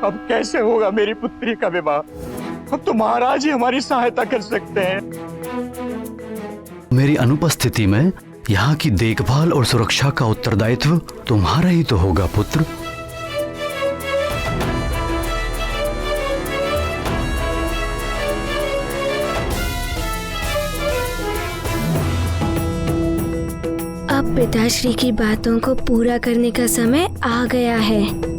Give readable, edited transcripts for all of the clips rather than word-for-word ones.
अब कैसे होगा मेरी पुत्री का विवाह? अब तो महाराज ही हमारी सहायता कर सकते हैं। मेरी अनुपस्थिति में यहाँ की देखभाल और सुरक्षा का उत्तरदायित्व तुम्हारा ही तो होगा पुत्र। अब पिताश्री की बातों को पूरा करने का समय आ गया है।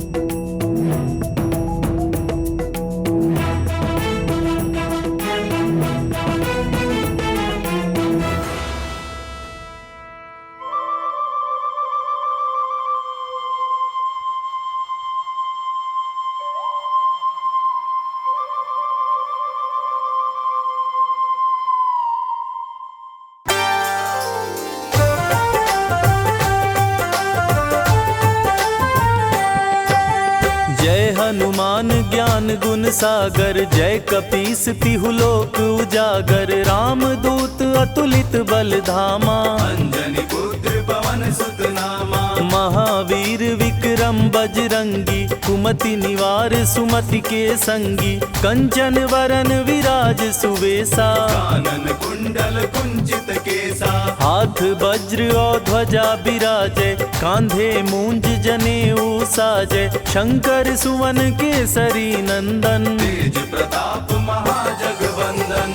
हनुमान ज्ञान गुण सागर, जय कपीस तिहु लोक उजागर। राम दूत अतुलित बल धामा, अंजनी पुत्र पवन सुत नामा। महावीर विक्रम बजरंगी, कुमति निवार सुमति के संगी। कंचन वरन विराज सुवेसा, कानन कुंडल कुंचित केसा। हाथ वज्र और ध्वजा बिराजे, कांधे मूंज जनेऊ साजे। शंकर सुवन केसरी नंदन, तेज प्रताप महाजगवंदन।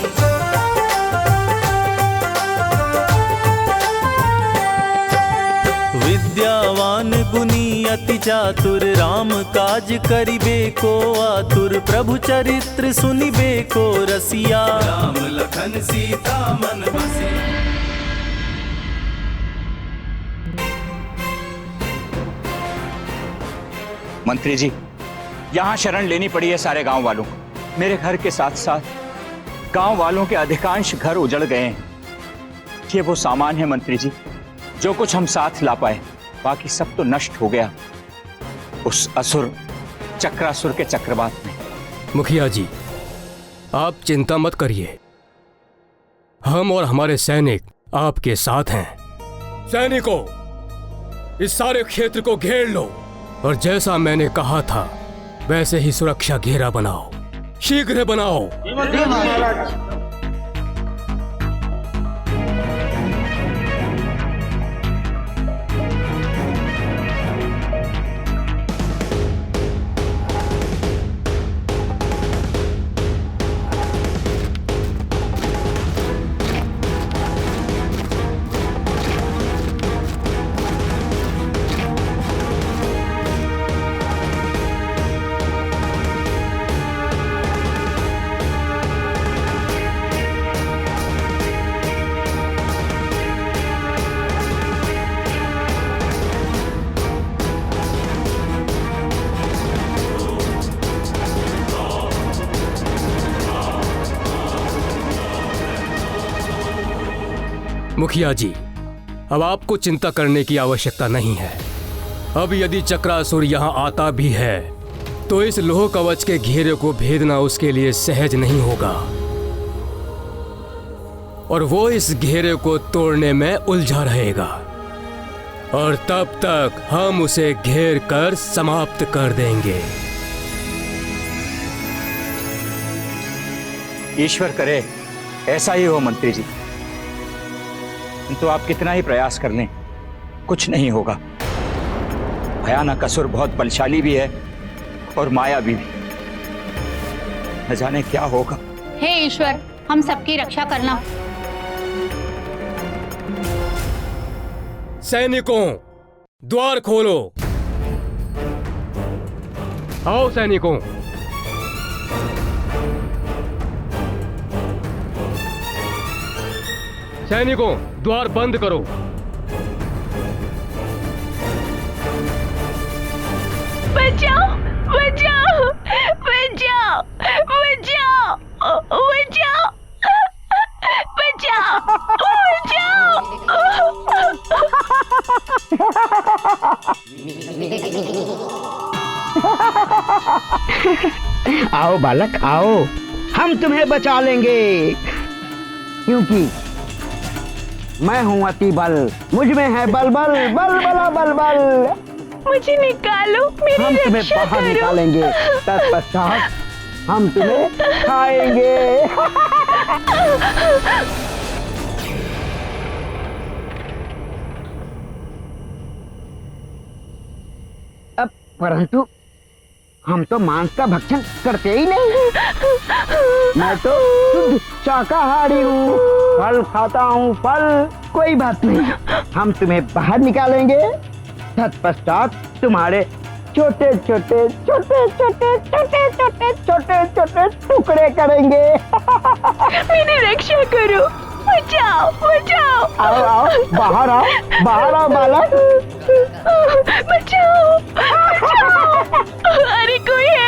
विद्यावान गुणी अति चातुर, राम काज करिबे को आतुर। प्रभु चरित्र सुनिबे को रसिया, राम लखन सीता मन बसिया। मंत्री जी, यहाँ शरण लेनी पड़ी है सारे गांव वालों को। मेरे घर के साथ साथ गांव वालों के अधिकांश घर उजड़ गए हैं। ये वो सामान है मंत्री जी जो कुछ हम साथ ला पाए, बाकी सब तो नष्ट हो गया उस असुर चक्रासुर के चक्रवात में। मुखिया जी, आप चिंता मत करिए, हम और हमारे सैनिक आपके साथ हैं। सैनिकों, इस सारे क्षेत्र को घेर लो और जैसा मैंने कहा था वैसे ही सुरक्षा घेरा बनाओ, शीघ्र बनाओ। मुखिया जी, अब आपको चिंता करने की आवश्यकता नहीं है। अब यदि चक्रासुर यहाँ आता भी है तो इस लोह कवच के घेरे को भेदना उसके लिए सहज नहीं होगा और वो इस घेरे को तोड़ने में उलझा रहेगा और तब तक हम उसे घेर कर समाप्त कर देंगे। ईश्वर करे ऐसा ही हो मंत्री जी, तो आप कितना ही प्रयास कर लें कुछ नहीं होगा। भयानक असुर बहुत बलशाली भी है और मायावी भी। न जाने क्या होगा। हे ईश्वर, हम सबकी रक्षा करना। सैनिकों, द्वार खोलो। आओ सैनिकों। सैनिकों, द्वार बंद करो। बचाओ, बचाओ, बचाओ, बचाओ, बचाओ, बचाओ, बचाओ। आओ बालक आओ, हम तुम्हें बचा लेंगे, क्योंकि मैं हूँ अति बल, मुझ में है बल बल बल बला बल बल। मुझे निकालो, मेरी हम तुम्हें रक्षा बाहर करो। निकालेंगे, तत्पश्चात हम तुम्हें खाएंगे। अब परंतु हम तो मांस का भक्षण करते ही नहीं। मैं तो शुद्ध शाकाहारी हूँ, फल खाता हूँ, फल। कोई बात नहीं, हम तुम्हें बाहर निकालेंगे, तत्पश्चात तुम्हारे छोटे छोटे छोटे छोटे छोटे छोटे छोटे छोटे टुकड़े करेंगे। मेरी रक्षा करो, बचाओ बचाओ। आओ आओ, बाहर आओ बालक। बचाओ बचाओ। अरे कोई है।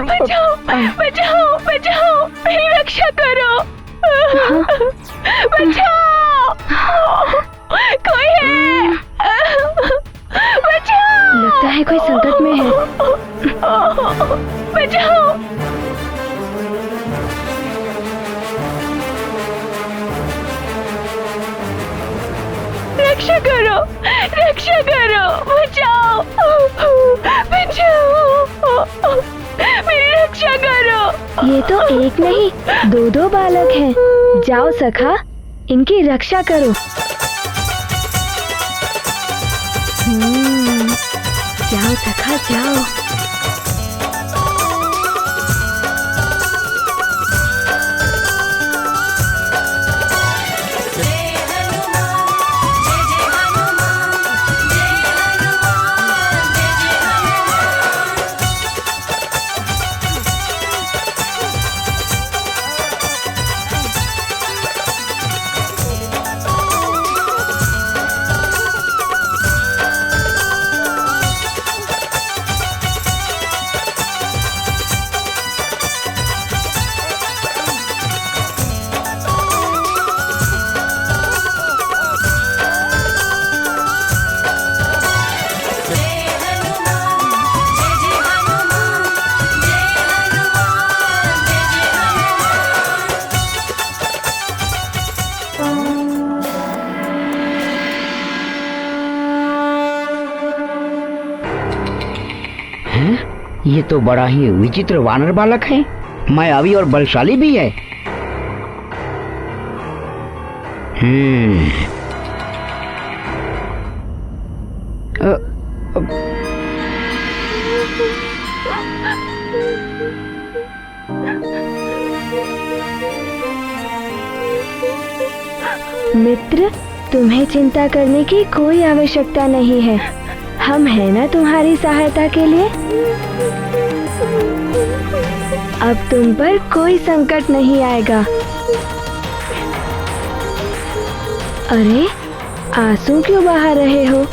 बचाओ बचाओ बचाओ, मेरी रक्षा करो। बचाओ, कोई है। बचाओ। लगता है कोई संकट में है। बचाओ। रक्षा करो, रक्षा करो, बचाओ बचाओ, मेरी रक्षा करो। ये तो एक नहीं, दो बालक हैं। जाओ सखा, इनकी रक्षा करो। जाओ सखा जाओ। ये तो बड़ा ही विचित्र वानर बालक है, मायावी और बलशाली भी है। मित्र, तुम्हें चिंता करने की कोई आवश्यकता नहीं है। हम हैं ना तुम्हारी सहायता के लिए। अब तुम पर कोई संकट नहीं आएगा। अरे, आंसू क्यों बहा रहे हो?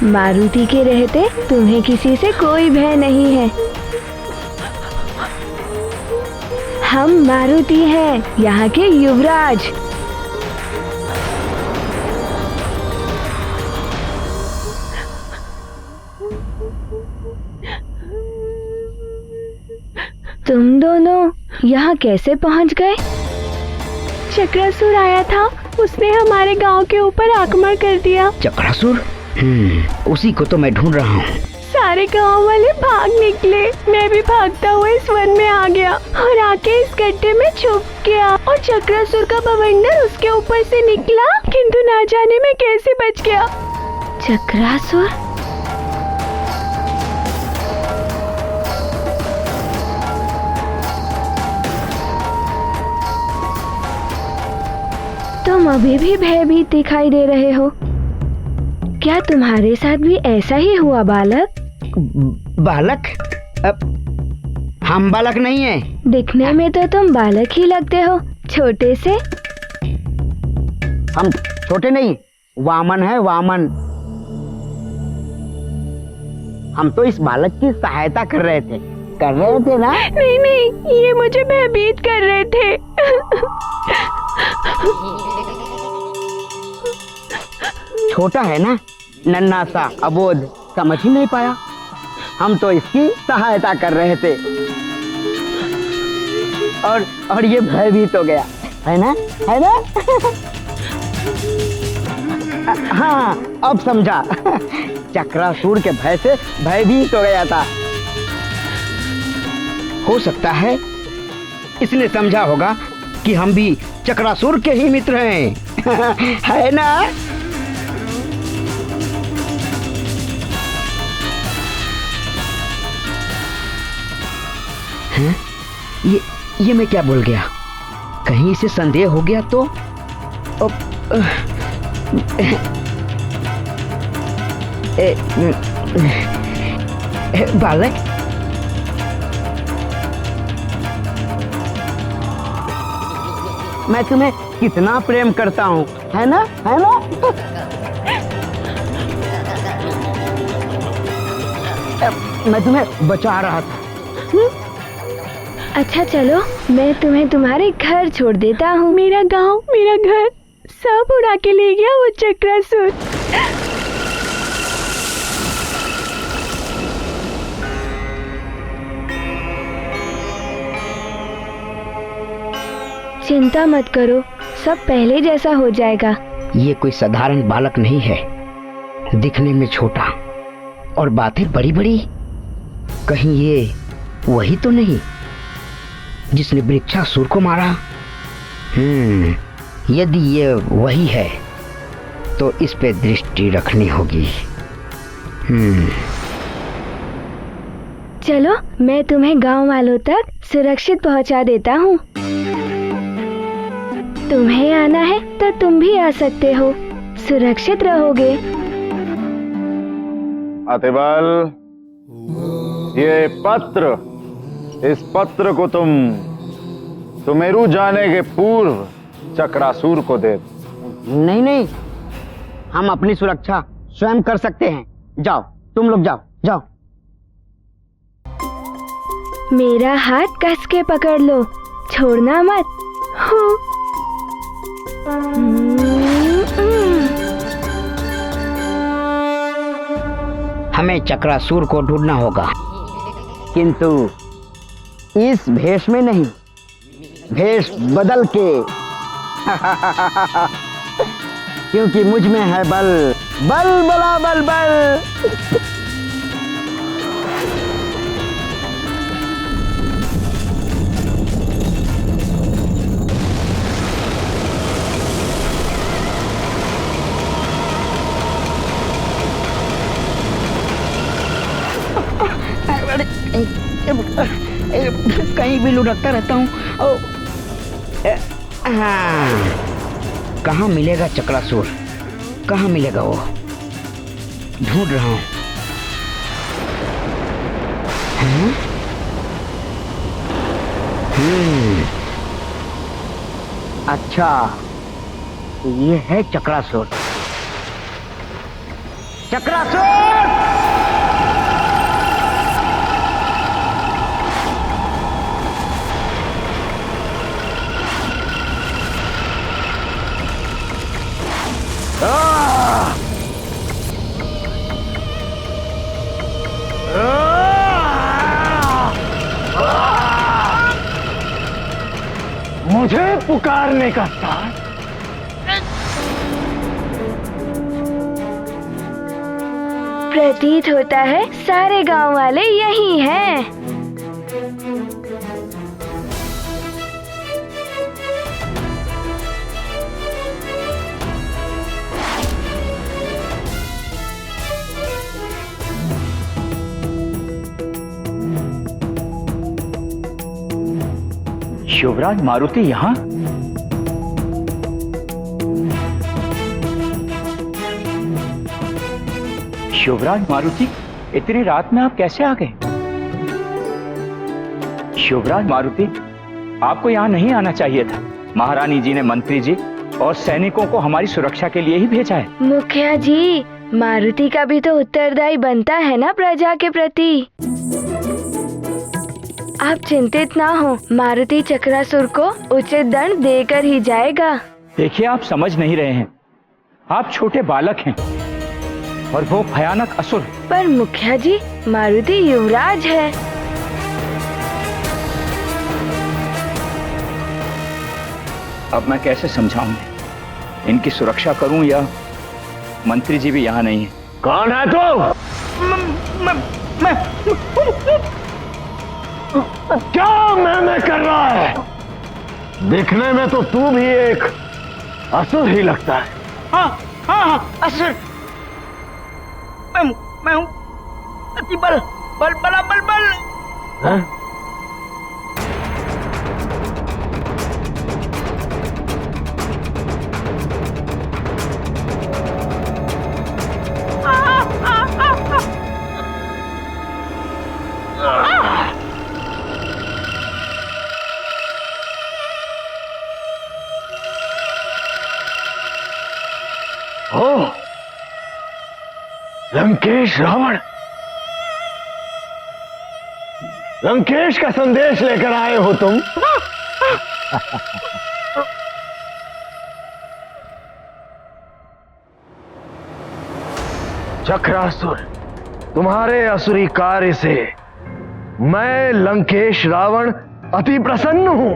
मारुति के रहते तुम्हें किसी से कोई भय नहीं है। हम मारुति हैं, यहाँ के युवराज। तुम दोनों यहाँ कैसे पहुँच गए? चक्रासुर आया था, उसने हमारे गांव के ऊपर आक्रमण कर दिया। चक्रासुर? उसी को तो मैं ढूंढ रहा हूँ। सारे गांव वाले भाग निकले, मैं भी भागता हुआ इस वन में आ गया और आके इस गड्ढे में छुप गया और चक्रासुर का बवंडर उसके ऊपर से निकला, किंतु ना जाने में कैसे बच गया। चक्रासुर? तुम अभी भी भयभीत दिखाई दे रहे हो। क्या तुम्हारे साथ भी ऐसा ही हुआ बालक? बालक? हम बालक नहीं है। दिखने में तो तुम बालक ही लगते हो, छोटे से। हम छोटे नहीं, वामन है, वामन। हम तो इस बालक की सहायता कर रहे थे ना? नहीं नहीं, ये मुझे भयभीत कर रहे थे। छोटा है ना, नन्हा सा अबोध, समझ ही नहीं पाया। हम तो इसकी सहायता कर रहे थे और ये भयभीत हो गया, है ना, है ना? हाँ, अब समझा। चक्रासुर के भय से भयभीत हो गया था। हो सकता है इसने समझा होगा कि हम भी चक्रासुर के ही मित्र हैं। है ना? हैं? ये मैं क्या बोल गया? कहीं इसे संदेह हो गया तो? बालक, मैं तुम्हें कितना प्रेम करता हूँ, है ना, है ना? मैं तुम्हें बचा रहा था। अच्छा चलो, मैं तुम्हें तुम्हारे घर छोड़ देता हूँ। मेरा गांव, मेरा घर सब उड़ा के ले गया वो चक्रासुर। चिंता मत करो, सब पहले जैसा हो जाएगा। ये कोई साधारण बालक नहीं है, दिखने में छोटा और बातें बड़ी बड़ी। कहीं ये वही तो नहीं जिसने वृक्षासुर को मारा? यदि ये वही है तो इस पे दृष्टि रखनी होगी। चलो, मैं तुम्हें गांव वालों तक सुरक्षित पहुंचा देता हूँ। तुम्हें आना है तो तुम भी आ सकते हो, सुरक्षित रहोगे। अतिबल, ये पत्र, इस पत्र को तुम सुमेरु जाने के पूर्व चक्रासुर को दे। नहीं नहीं, हम अपनी सुरक्षा स्वयं कर सकते हैं। जाओ, तुम लोग जाओ जाओ। मेरा हाथ कस के पकड़ लो, छोड़ना मत। हो। हमें चक्रासुर को ढूंढना होगा, किंतु इस भेष में नहीं, भेष बदल के। क्योंकि मुझ में है बल, बल बला बल बल। कहीं भी लुढ़कता रहता हूँ। कहाँ मिलेगा चक्रासुर? कहाँ मिलेगा वो? ढूंढ रहा हूँ। अच्छा, ये है चक्रासुर। चक्रासुर! मुझे पुकारने का साथ। प्रतीत होता है सारे गांव वाले यही हैं। शिवराज मारुति यहाँ? शिवराज मारुति, इतनी रात में आप कैसे आ गए? शिवराज मारुति, आपको यहाँ नहीं आना चाहिए था। महारानी जी ने मंत्री जी और सैनिकों को हमारी सुरक्षा के लिए ही भेजा है। मुखिया जी, मारुति का भी तो उत्तरदायी बनता है ना प्रजा के प्रति। आप चिंतित ना हो, मारुति चक्रासुर को उचित दंड देकर ही जाएगा। देखिए, आप समझ नहीं रहे हैं। आप छोटे बालक हैं और वो भयानक असुर। पर मुखिया जी, मारुति युवराज है। अब मैं कैसे समझाऊं? इनकी सुरक्षा करूं या मंत्री जी भी यहाँ नहीं है? कौन है तू? क्या मैं कर रहा है? दिखने में तो तू भी एक असुर ही लगता है। हाँ हाँ हाँ, असुर। मैं हूँ अति बल बल बला बल बल। हाँ? ओ, लंकेश रावण, लंकेश का संदेश लेकर आए हो तुम? चक्रासुर, तुम्हारे असुरी कार्य से मैं लंकेश रावण अति प्रसन्न हूं।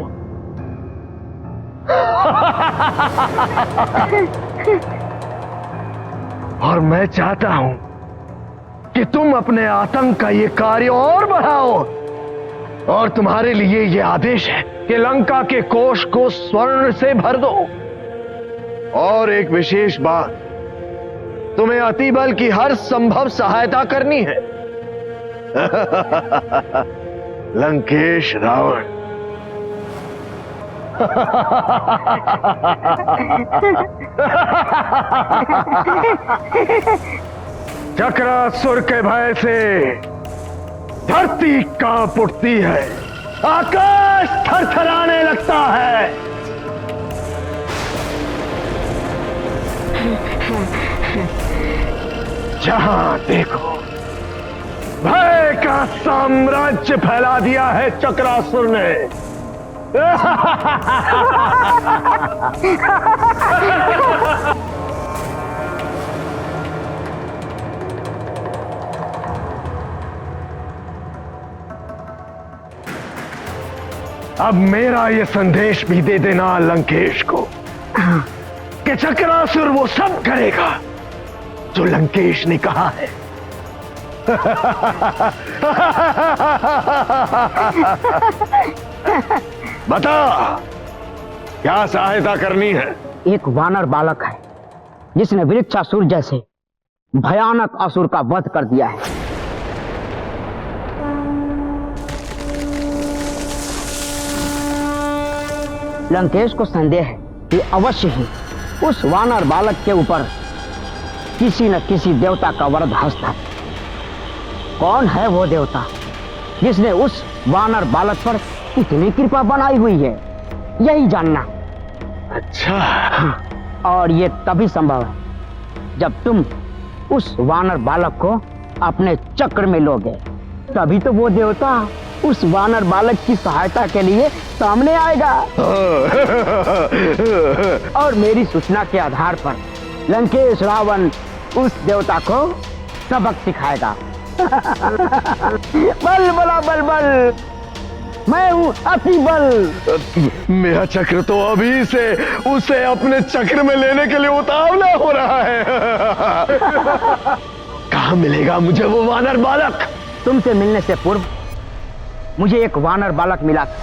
और मैं चाहता हूं कि तुम अपने आतंक का ये कार्य और बढ़ाओ। और तुम्हारे लिए ये आदेश है कि लंका के कोष को स्वर्ण से भर दो। और एक विशेष बात, तुम्हें अतिबल की हर संभव सहायता करनी है। लंकेश रावण। चक्रासुर के भय से धरती कांप उठती है, आकाश थरथराने लगता है। जहां देखो भय का साम्राज्य फैला दिया है चक्रासुर ने। अब मेरा ये संदेश भी दे देना लंकेश को कि चक्रासुर वो सब करेगा जो लंकेश ने कहा है। बता, क्या सहायता करनी है? एक वानर बालक है जिसने वृक्षासुर जैसे भयानक असुर का वध कर दिया है। लंकेश को संदेह है कि अवश्य ही उस वानर बालक के ऊपर किसी न किसी देवता का वरद हस्त है। कौन है वो देवता जिसने उस वानर बालक पर इतनी कृपा बनाई हुई है, यही जानना। अच्छा। हाँ, और ये तभी संभव है जब तुम उस वानर बालक को अपने चक्र में लोगे, तभी तो वो देवता उस वानर बालक की सहायता के लिए सामने आएगा। और मेरी सूचना के आधार पर लंकेश रावण उस देवता को सबक सिखाएगा। बल बला बल बल, मैं हूं अति बल। मेरा चक्र तो अभी से उसे अपने चक्र में लेने के लिए उतावला हो रहा है। कहाँ मिलेगा मुझे वो वानर बालक? तुमसे मिलने से पूर्व मुझे एक वानर बालक मिला था।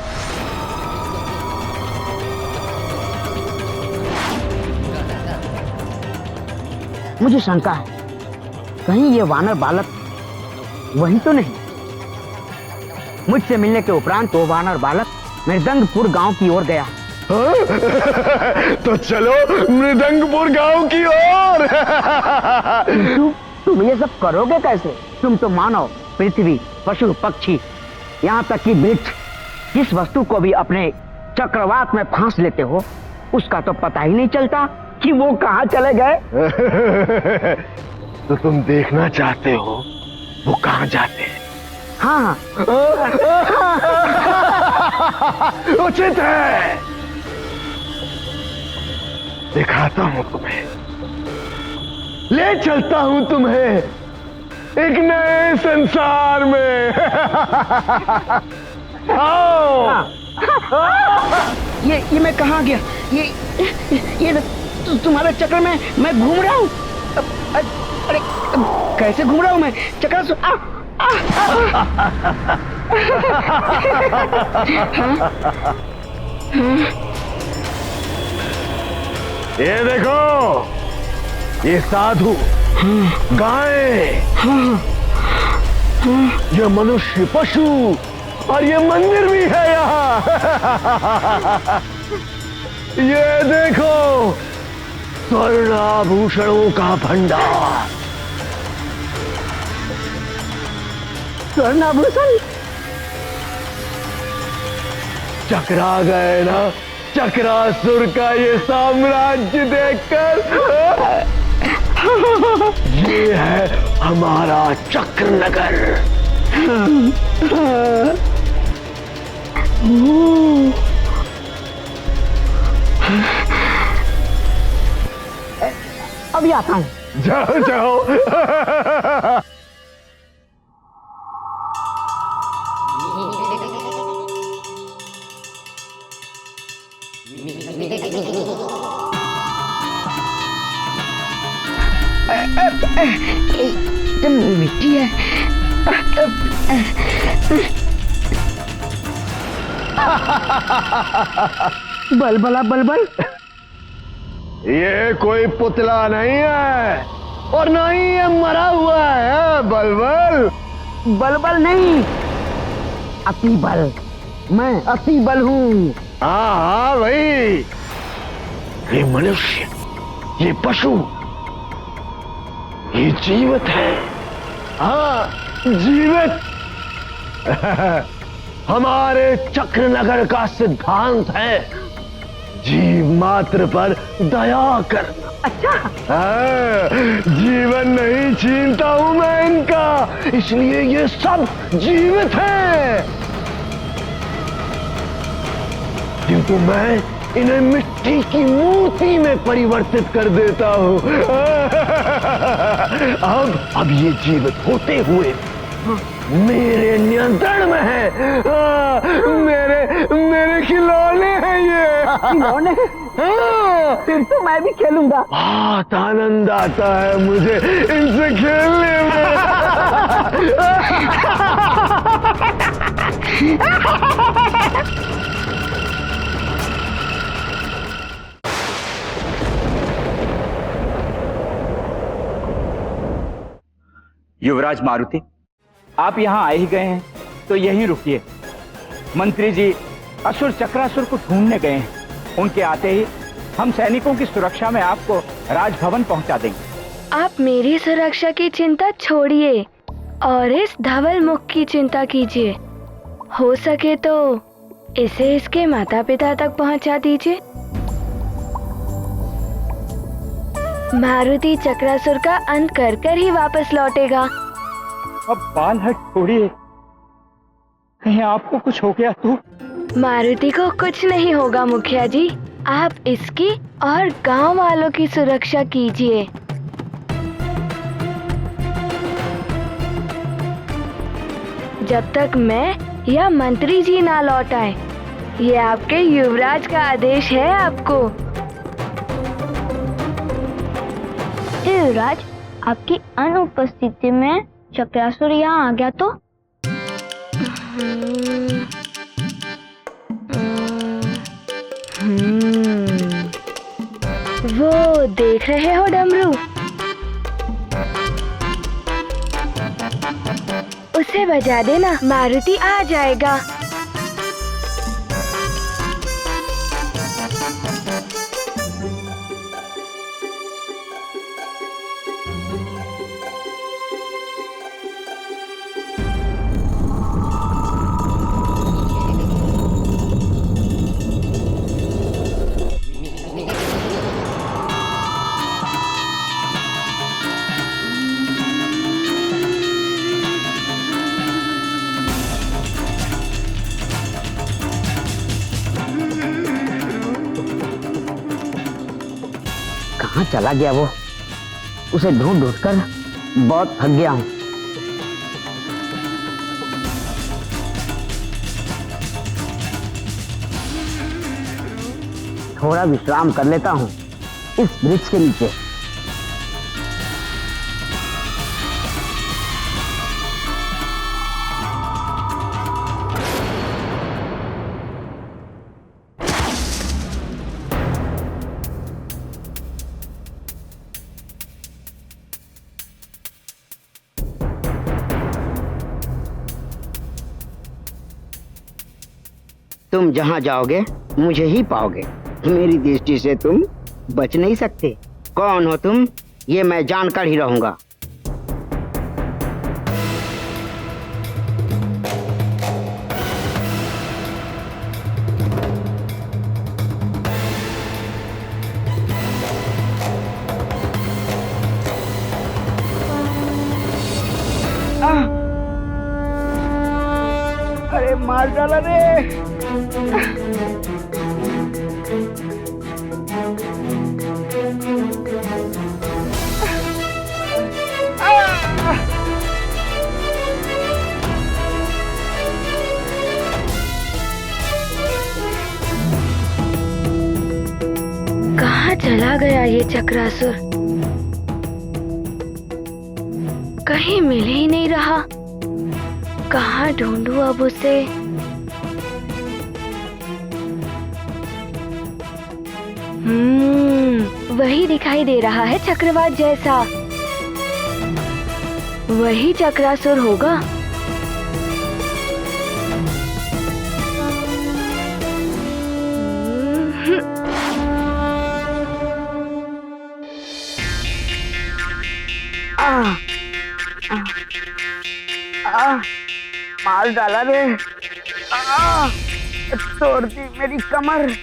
मुझे शंका है कहीं ये वानर बालक वही तो नहीं। मुझसे मिलने के उपरांत वो वानर बालक मृदंगपुर गांव की ओर गया। तो चलो मृदंगपुर गांव की ओर। तुम ये सब करोगे कैसे? तुम तो मानव, पृथ्वी, पशु पक्षी, यहाँ तक कि वृक्ष, जिस वस्तु को भी अपने चक्रवात में फांस लेते हो, उसका तो पता ही नहीं चलता कि वो कहाँ चले गए। तो तुम देखना चाहते हो वो कहाँ जाते हैं? हाँ। उचित है, दिखाता हूं तुम्हें। ले चलता हूं तुम्हें एक नए संसार में। आओ। ये मैं कहाँ गया? ये तुम्हारे चक्कर में मैं घूम रहा हूँ। अरे कैसे घूम रहा हूँ मैं? चक्कर ये देखो, ये साधु, गाय, ये मनुष्य, पशु और ये मंदिर भी है यहाँ। ये देखो, स्वर्ण आभूषणों का भंडार। स्वर्ण आभूषण? चकरा गए ना चक्रासुर का ये साम्राज्य देखकर। ये है हमारा चक्रनगर। अभी आता हूँ। जाओ जाओ। मिट्टी है। बलबला बलबल। ये कोई पुतला नहीं है और ना ही ये मरा हुआ है। बलबल बलबल नहीं, अतिबल। मैं अतिबल हूँ। हाँ हाँ भाई, ये मनुष्य, ये पशु, ये जीवित है। हाँ जीवित। हमारे चक्रनगर का सिद्धांत है जीव मात्र पर दया करना। अच्छा। हाँ, जीवन नहीं छीनता हूं मैं इनका, इसलिए ये सब जीवित हैं। किंतु मैं इन्हें मिट्टी की मूर्ति में परिवर्तित कर देता हूं। अब ये जीवित होते हुए मेरे नियंत्रण में है। मेरे खिलौने हैं ये। खिलौने? फिर तो मैं भी खेलूंगा। बहुत आनंद आता है मुझे इनसे खेलने में। युवराज मारुति, आप यहाँ आ ही गए हैं तो यहीं रुकिए। मंत्री जी असुर चक्रासुर को ढूंढने गए हैं। उनके आते ही हम सैनिकों की सुरक्षा में आपको राजभवन पहुंचा देंगे। आप मेरी सुरक्षा की चिंता छोड़िए और इस धवल मुख की चिंता कीजिए। हो सके तो इसे इसके माता पिता तक पहुंचा दीजिए। मारुति चक्रासुर का अंत कर कर ही वापस लौटेगा। अब बाल हट छोड़िए, कहीं आपको कुछ हो गया तो? मारुति को कुछ नहीं होगा मुखिया जी, आप इसकी और गांव वालों की सुरक्षा कीजिए। जब तक मैं या मंत्री जी ना लौट आए। ये आपके युवराज का आदेश है आपको। युवराज, आपकी अनुपस्थिति में चक्रासुर यहाँ आ गया तो? वो देख रहे हो डमरू, उसे बजा देना, मारुति आ जाएगा। कहाँ चला गया वो? उसे ढूंढ ढूंढ कर बहुत थक गया हूँ। थोड़ा विश्राम कर लेता हूँ इस वृक्ष के नीचे। तुम जहां जाओगे मुझे ही पाओगे। मेरी दृष्टि से तुम बच नहीं सकते। कौन हो तुम, ये मैं जानकर ही रहूंगा। अरे मार डाला रे। कहाँ चला गया ये चक्रासुर? कहीं मिल ही नहीं रहा। कहाँ ढूंढूं अब उसे? वही दिखाई दे रहा है चक्रवात जैसा। वही चक्रासुर होगा। मार डाला रे। तोड़ दी मेरी कमर।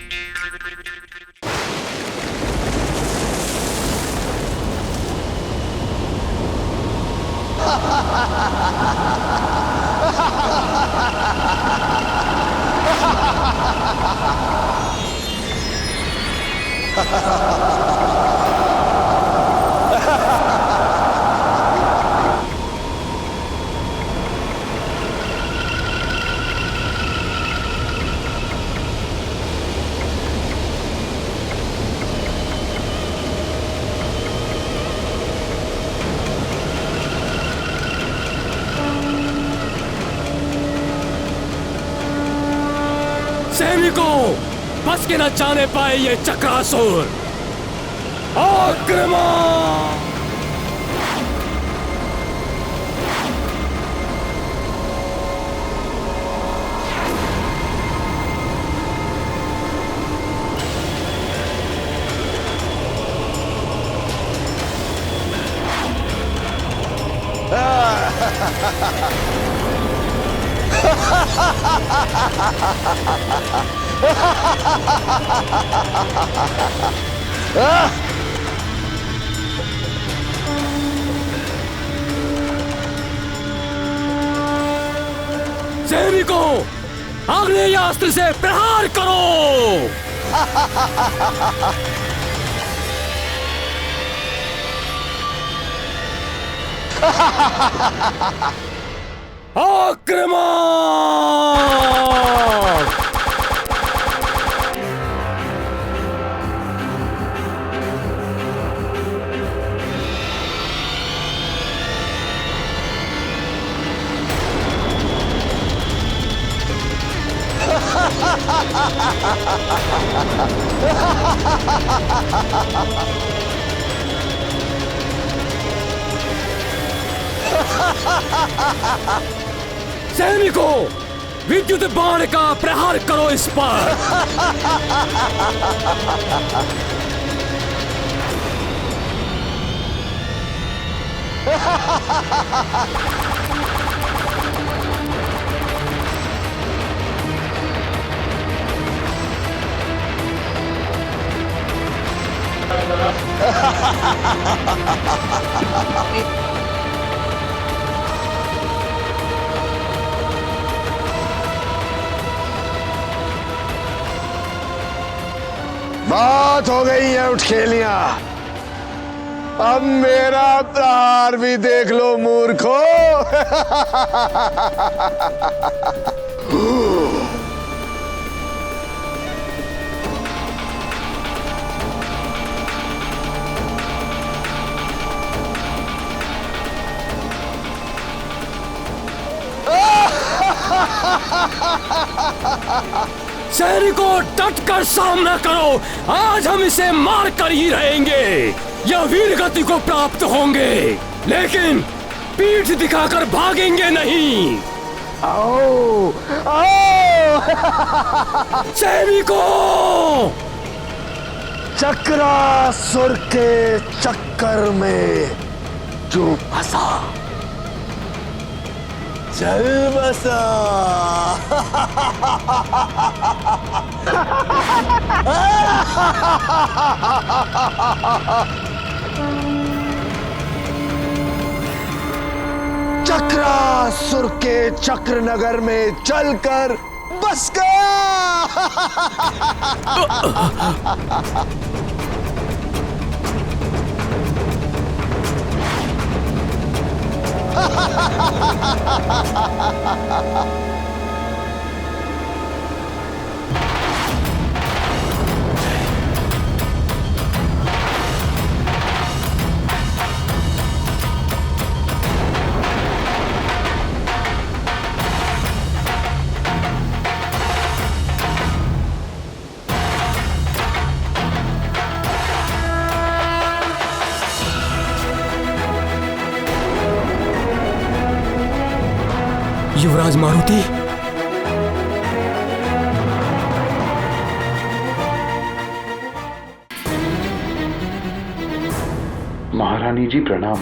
सैनिकों, बस के न जाने पाए ये चक्रासुर। आक्रमण! सैनिकों, आग्नेयास्त्र से प्रहार करो। आक्रमण! सैनिकों, विद्युत बाण का प्रहार करो इस पर। बात हो गई है उठ खेलियां। अब मेरा प्रहार भी देख लो मूर्खो। सैनिकों, डट कर सामना करो। आज हम इसे मार कर ही रहेंगे या वीर गति को प्राप्त होंगे, लेकिन पीठ दिखाकर भागेंगे नहीं। आओ, आओ। सैनिकों, चक्रासुर के चक्कर में जो फंसा चल बसा। चक्रासुर के चक्र नगर में चलकर बस गया। युवराज मारुति, महारानी जी प्रणाम।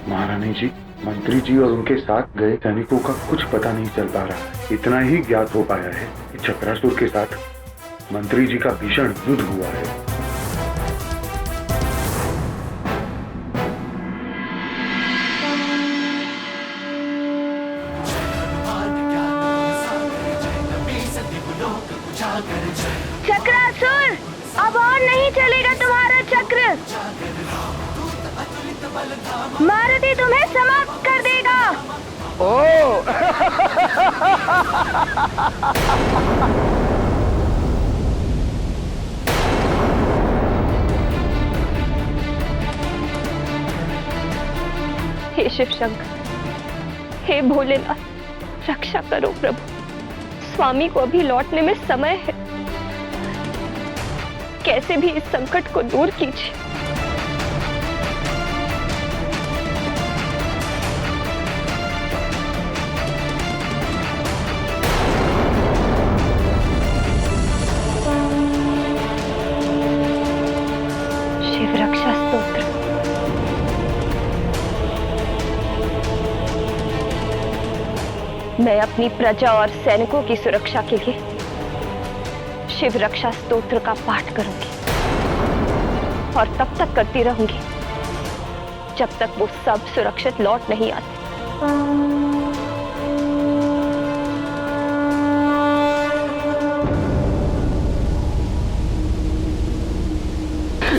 महारानी जी, मंत्री जी और उनके साथ गए सैनिकों का कुछ पता नहीं चल पा रहा है। इतना ही ज्ञात हो पाया है कि चक्रासुर के साथ मंत्री जी का भीषण युद्ध हुआ है। चक्रासुर, अब और नहीं चलेगा तुम्हारा चक्र। मारुति तुम्हें समाप्त कर देगा। ओ हे शिव शंकर, हे भोलेनाथ, रक्षा करो प्रभु। स्वामी को अभी लौटने में समय है, कैसे भी इस संकट को दूर कीजिए। शिव रक्षा स्तोत्र। मैं अपनी प्रजा और सैनिकों की सुरक्षा के लिए शिव रक्षा स्तोत्र का पाठ करूंगी और तब तक करती रहूंगी जब तक वो सब सुरक्षित लौट नहीं आते।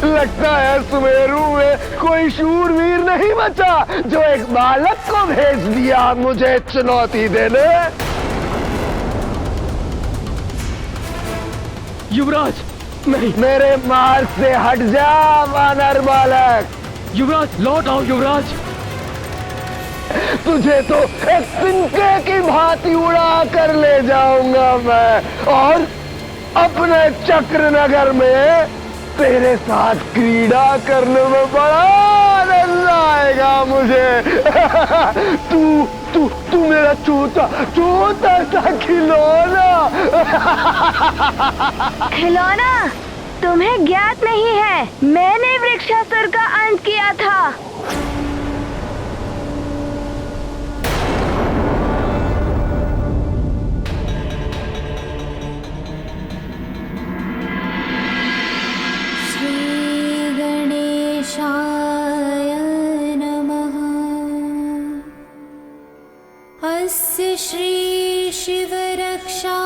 लगता है सुमेरु में कोई शूरवीर नहीं बचा जो एक बालक को भेज दिया मुझे चुनौती देने। युवराज नहीं, मेरे मार्ग से हट जा वानर बालक। युवराज लौट आओ। युवराज, तुझे तो एक तिनके की भांति उड़ा कर ले जाऊंगा मैं और अपने चक्र नगर में तेरे साथ क्रीड़ा करने में बड़ा आनंद आएगा मुझे। तू तू तू मेरा छोटा छोटा सा खिलौना। खिलौना तुम्हें ज्ञात नहीं है, मैंने वृक्षासुर का अंत किया था। अस्य श्री शिव रक्षा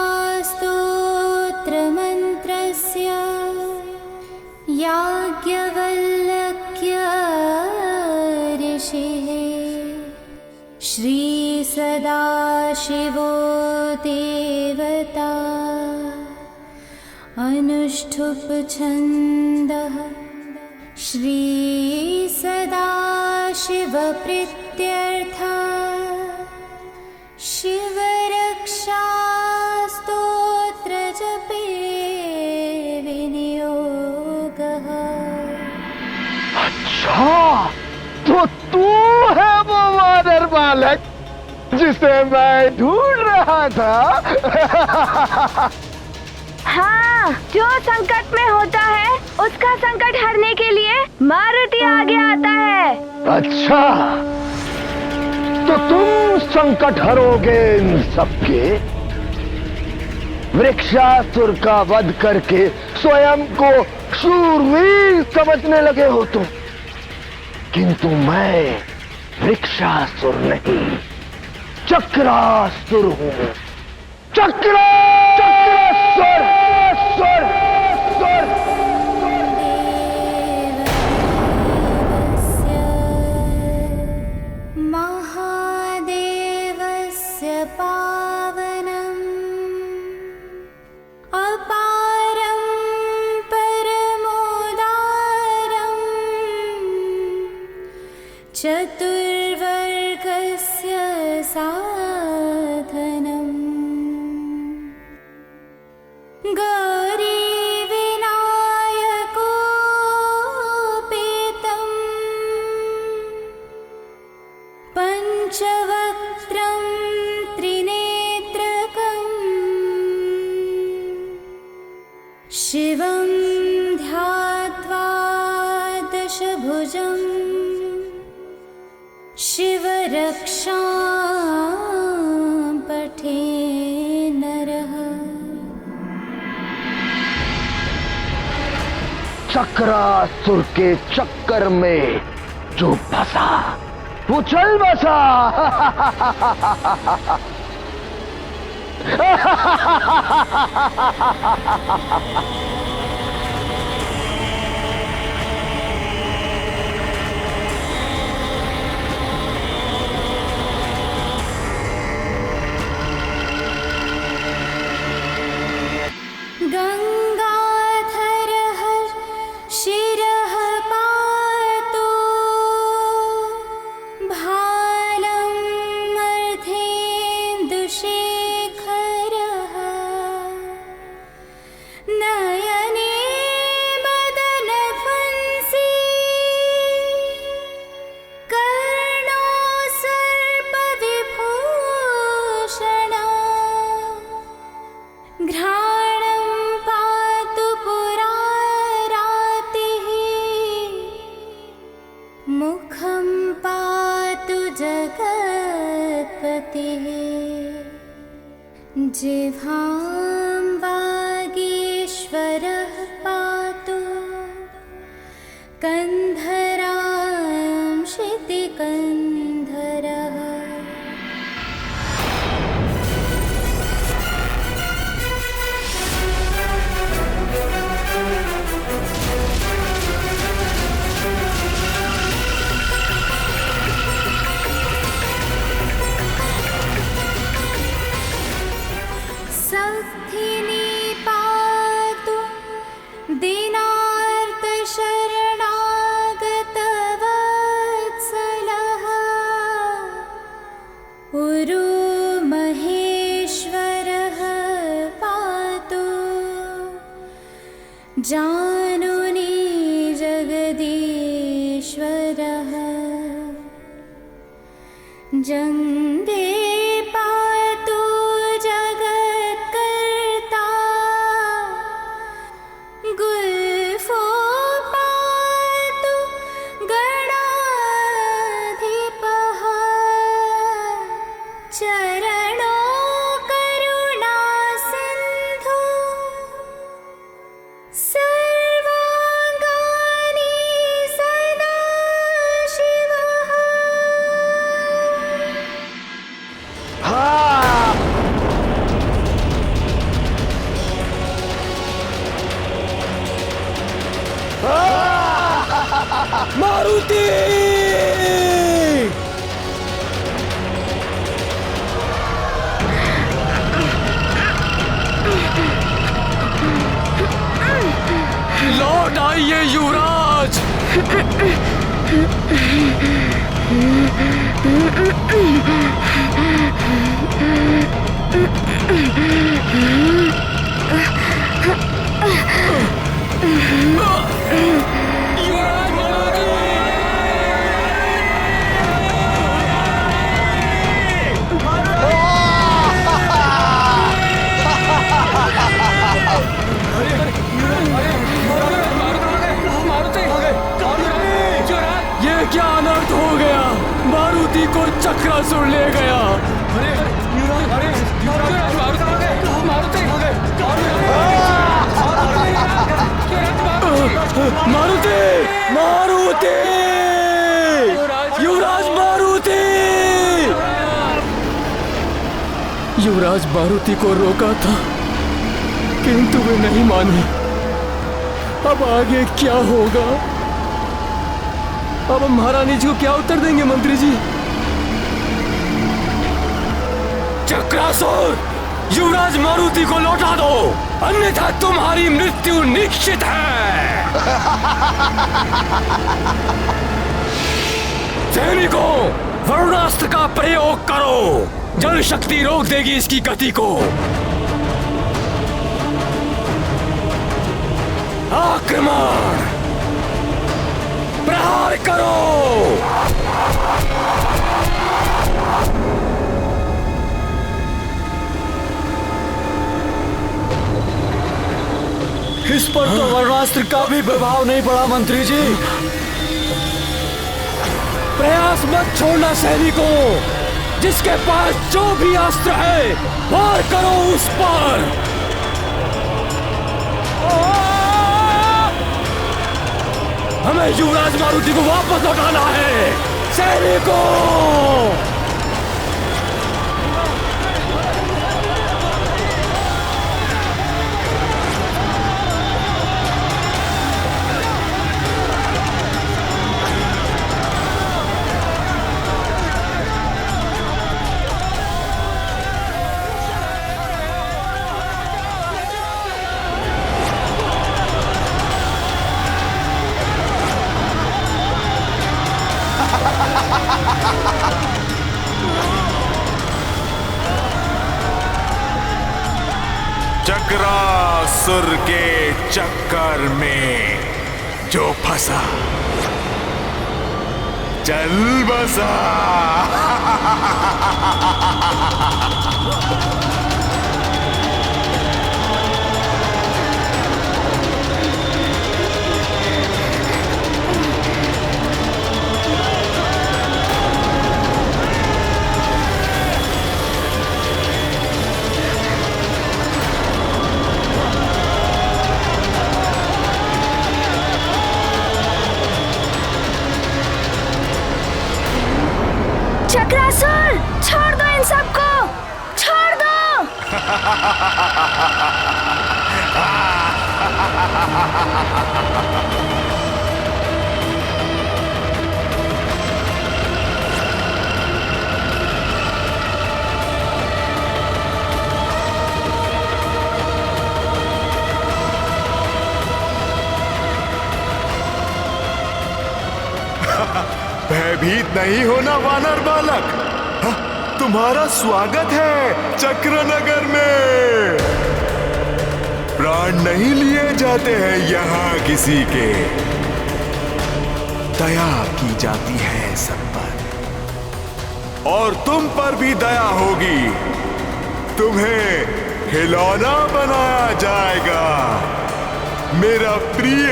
स्तोत्र मंत्रस्य याज्ञवल्क्य श्री सदाशिवो देवता अनुष्ठुप छन्दः श्री सदाशिव प्रीत्यर्था शिवरक्षा स्तोत्र जपे विनियोगः। अच्छा, तो तू है वो वानर बालक जिसे मैं ढूंढ रहा था। हाँ, जो संकट में होता है उसका संकट हरने के लिए मारुति आगे आता है। अच्छा, तो तुम संकट हरोगे इन सबके। वृक्षासुर का वध करके स्वयं को शूरवीर समझने लगे हो तुम, किंतु मैं वृक्षासुर नहीं, चक्रासुर हूं। चक्रासुर। महादेवस्य पावनम् अपारं परमोदारम् चतुर्वर्गस्य साधनम् गौरीविनायकोपेतम् पञ्चवक्त्रं त्रिनेत्रकम् शिवं ध्यात्वा दशभुजम् शिवरक्षां पठे नरः। चक्रासुर के चक्कर में जो फंसा वो चल बसा। गंगाधरः शिरः पातु भालं अर्धेन्दुशेखरः नयने मदनध्वंसी कर्णो सर्पविभूषणः घ्राणं पातु पुरारातिः मुखं पातु जगत्पतिः जिह्वां वागीश्वरः पातु कन्धरां क्षितिकन्धरः। सौथिनी पातु दीनार्तशरणागतवत्सलः उरु महेश्वरः पातु जानुनी जगदीश्वरः जङ्गे पातु जगत्कर्ता गुल्फो पातु गणाधिपः चरणो करुणासिन्धु सर्वाङ्गानि सदाशिवः। मारुति! ये क्या अनर्थ हो गया? मारुति को चक्रासुर ले गया। मारुति! मारुति! युवराज मारुति! युवराज मारुति को रोका था, किंतु वे नहीं माने। अब आगे क्या होगा? अब हम महारानी जी को क्या उत्तर देंगे मंत्री जी? चक्रासुर, युवराज मारुति को लौटा दो, अन्यथा तुम्हारी मृत्यु निश्चित है। सैनिकों, वरुणास्त्र का प्रयोग करो, जल शक्ति रोक देगी इसकी गति को। आक्रमण! प्रहार करो! इस पर तो वरुणास्त्र का भी प्रभाव नहीं पड़ा मंत्री जी। प्रयास मत छोड़ना सैनिकों, जिसके पास जो भी अस्त्र है वार करो उस पर। हमें युवराज मारुति को वापस लौटाना है। सैनिकों, चक्रासुर के चक्कर में जो फंसा चल बसा। चक्रासुर, छोड़ दो इन सबको, छोड़ दो। भयभीत नहीं होना वानर बालक, तुम्हारा स्वागत है चक्रनगर में। प्राण नहीं लिए जाते हैं यहाँ किसी के, दया की जाती है सब पर, और तुम पर भी दया होगी। तुम्हें खिलौना बनाया जाएगा, मेरा प्रिय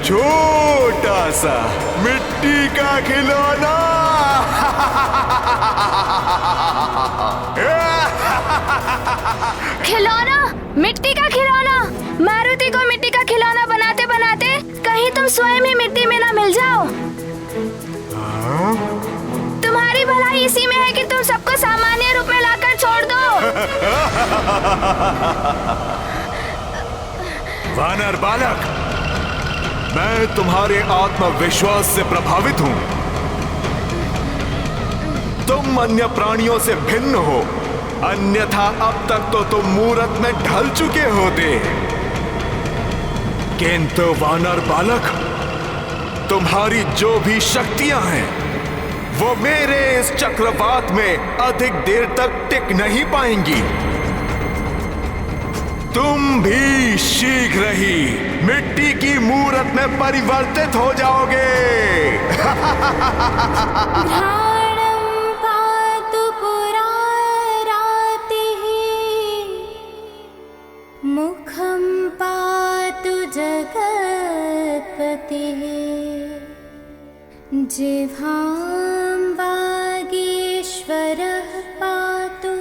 छोटा सा मिट्टी का खिलौना। खिलौना? मिट्टी का खिलौना? मारुति को मिट्टी का खिलौना बनाते बनाते कहीं तुम स्वयं ही मिट्टी में ना मिल जाओ। तुम्हारी भलाई इसी में है कि तुम सबको सामान्य रूप में लाकर छोड़ दो। वानर बालक, मैं तुम्हारे आत्मविश्वास से प्रभावित हूं। तुम अन्य प्राणियों से भिन्न हो, अन्यथा अब तक तो तुम मूरत में ढल चुके होते। किंतु वानर बालक, तुम्हारी जो भी शक्तियां हैं वो मेरे इस चक्रवात में अधिक देर तक टिक नहीं पाएंगी। तुम भी शीघ्र ही मिट्टी की मूर्त में परिवर्तित हो जाओगे। घ्राणं पातु पुरारातिः, मुखं पातु जगत्पतिः, जिह्वां वागीश्वरः पातु,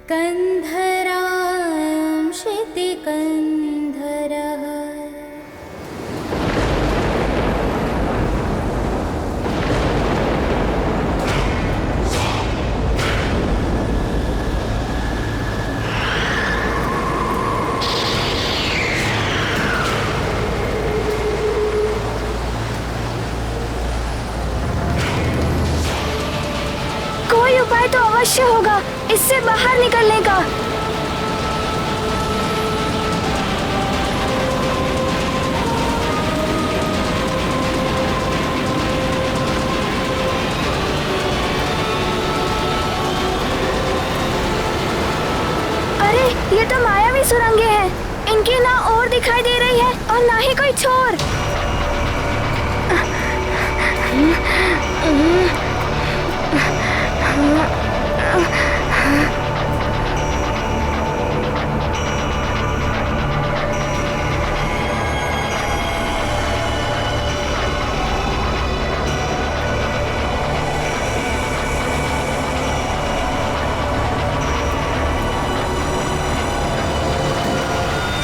कन्धरां क्षितिकन्धरः। कोई उपाय तो अवश्य होगा इससे बाहर निकलने का। अरे ये तो मायावी सुरंगें हैं। इनकी ना ओर दिखाई दे रही है और ना ही कोई छोर।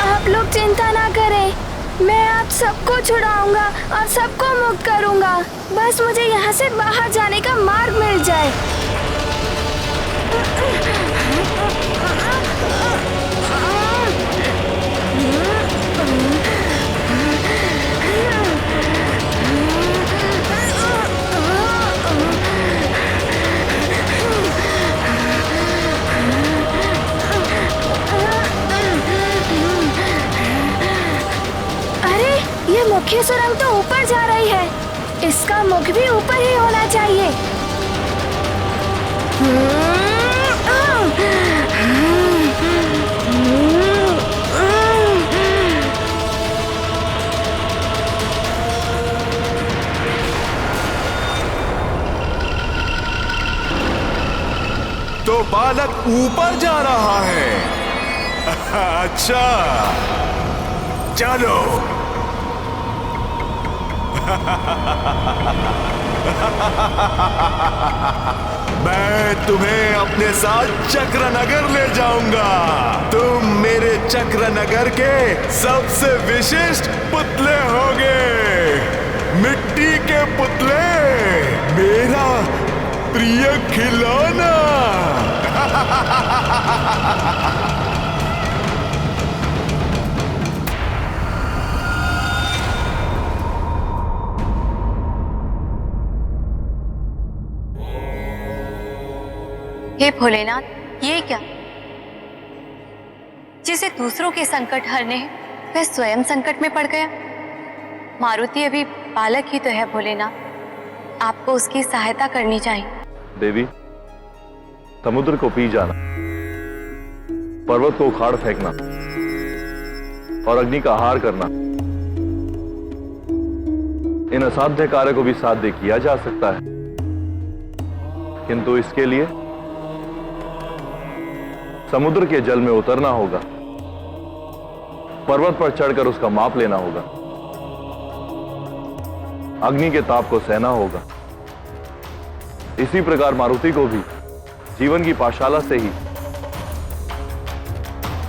आप लोग चिंता ना करें, मैं आप सबको छुड़ाऊंगा और सबको मुक्त करूंगा। बस मुझे यहाँ से बाहर जाने का मार्ग मिल जाए। अरे ये मुख्य सुरंग तो ऊपर जा रही है। इसका मुख भी ऊपर ही होना चाहिए। तो बालक ऊपर जा रहा है। अच्छा चलो। मैं तुम्हें अपने साथ चक्रनगर ले जाऊंगा। तुम मेरे चक्रनगर के सबसे विशिष्ट पुतले होगे। मिट्टी के पुतले, मेरा प्रिय खिलौना। हे भोलेनाथ, ये क्या? जिसे दूसरों के संकट हरने हैं, वह स्वयं संकट में पड़ गया। मारुति अभी बालक ही तो है भोलेनाथ, आपको उसकी सहायता करनी चाहिए। देवी, समुद्र को पी जाना, पर्वत को उखाड़ फेंकना और अग्नि का आहार करना, इन असाध्य कार्य को भी साध्य किया जा सकता है, किंतु इसके लिए समुद्र के जल में उतरना होगा, पर्वत पर चढ़कर उसका माप लेना होगा, अग्नि के ताप को सहना होगा। इसी प्रकार मारुति को भी जीवन की पाठशाला से ही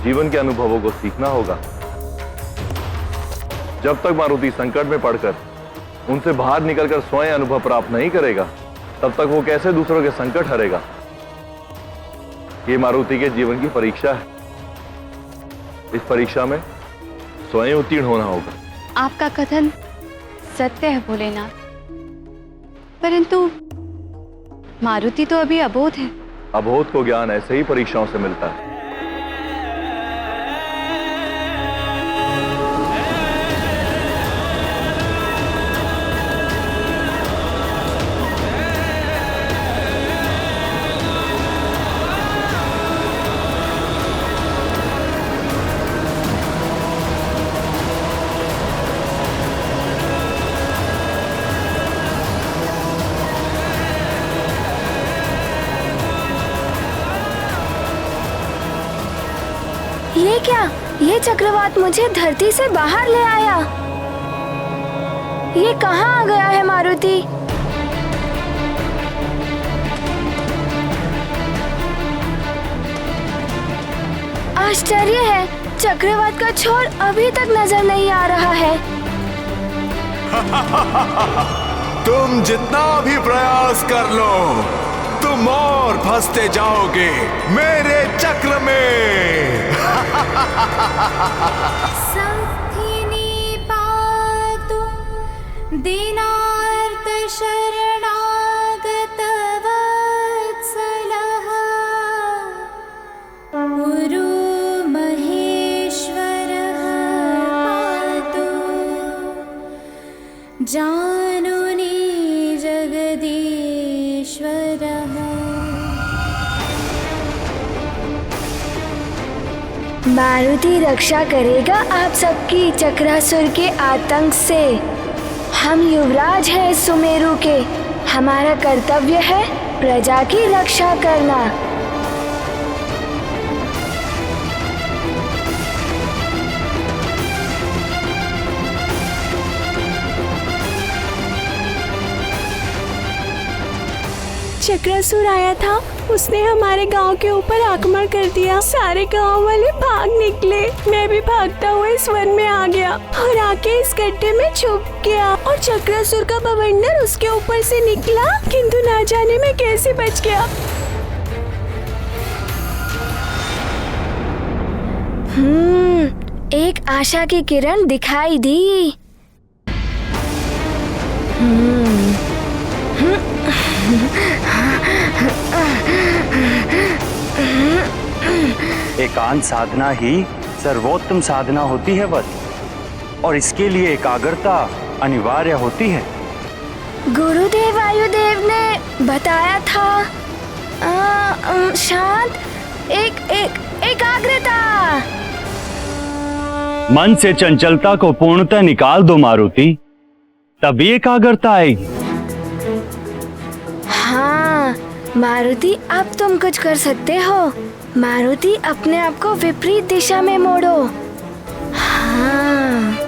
जीवन के अनुभवों को सीखना होगा। जब तक मारुति संकट में पड़कर उनसे बाहर निकलकर स्वयं अनुभव प्राप्त नहीं करेगा, तब तक वो कैसे दूसरों के संकट हरेगा? ये मारुति के जीवन की परीक्षा है। इस परीक्षा में स्वयं उत्तीर्ण होना होगा। आपका कथन सत्य है भोलेनाथ, परंतु मारुति तो अभी अबोध है। अबोध को ज्ञान ऐसे ही परीक्षाओं से मिलता है। ये क्या? ये चक्रवात मुझे धरती से बाहर ले आया। ये कहाँ आ गया है मारुति? आश्चर्य है, चक्रवात का छोर अभी तक नजर नहीं आ रहा है। तुम जितना भी प्रयास कर लो, तुम और फंसते जाओगे मेरे चक्र में। संधिनी पातु दीनार्त शरणागत वत्सलः गुरु महेश्वरः पातु जानुनी जगदीश्वरः। मारुति रक्षा करेगा आप सबकी चक्रासुर के आतंक से। हम युवराज हैं सुमेरु के, हमारा कर्तव्य है प्रजा की रक्षा करना। चक्रासुर आया था, उसने हमारे गांव के ऊपर आक्रमण कर दिया। सारे गांव वाले भाग निकले, मैं भी भागता हुआ इस वन में आ गया और आके इस गड्ढे में छुप गया। और चक्रासुर का बवंडर उसके ऊपर से निकला, किंतु ना जाने मैं कैसे बच गया। एक आशा की किरण दिखाई दी। एकांत साधना ही सर्वोत्तम साधना होती है बस, और इसके लिए एकाग्रता अनिवार्य होती है। गुरुदेव वायुदेव ने बताया था शांत एकाग्रता। मन से चंचलता को पूर्णतः निकाल दो मारुति, तभी एकाग्रता आएगी। हाँ मारुति, अब तुम कुछ कर सकते हो। मारुति, अपने आप को विपरीत दिशा में मोड़ो। हाँ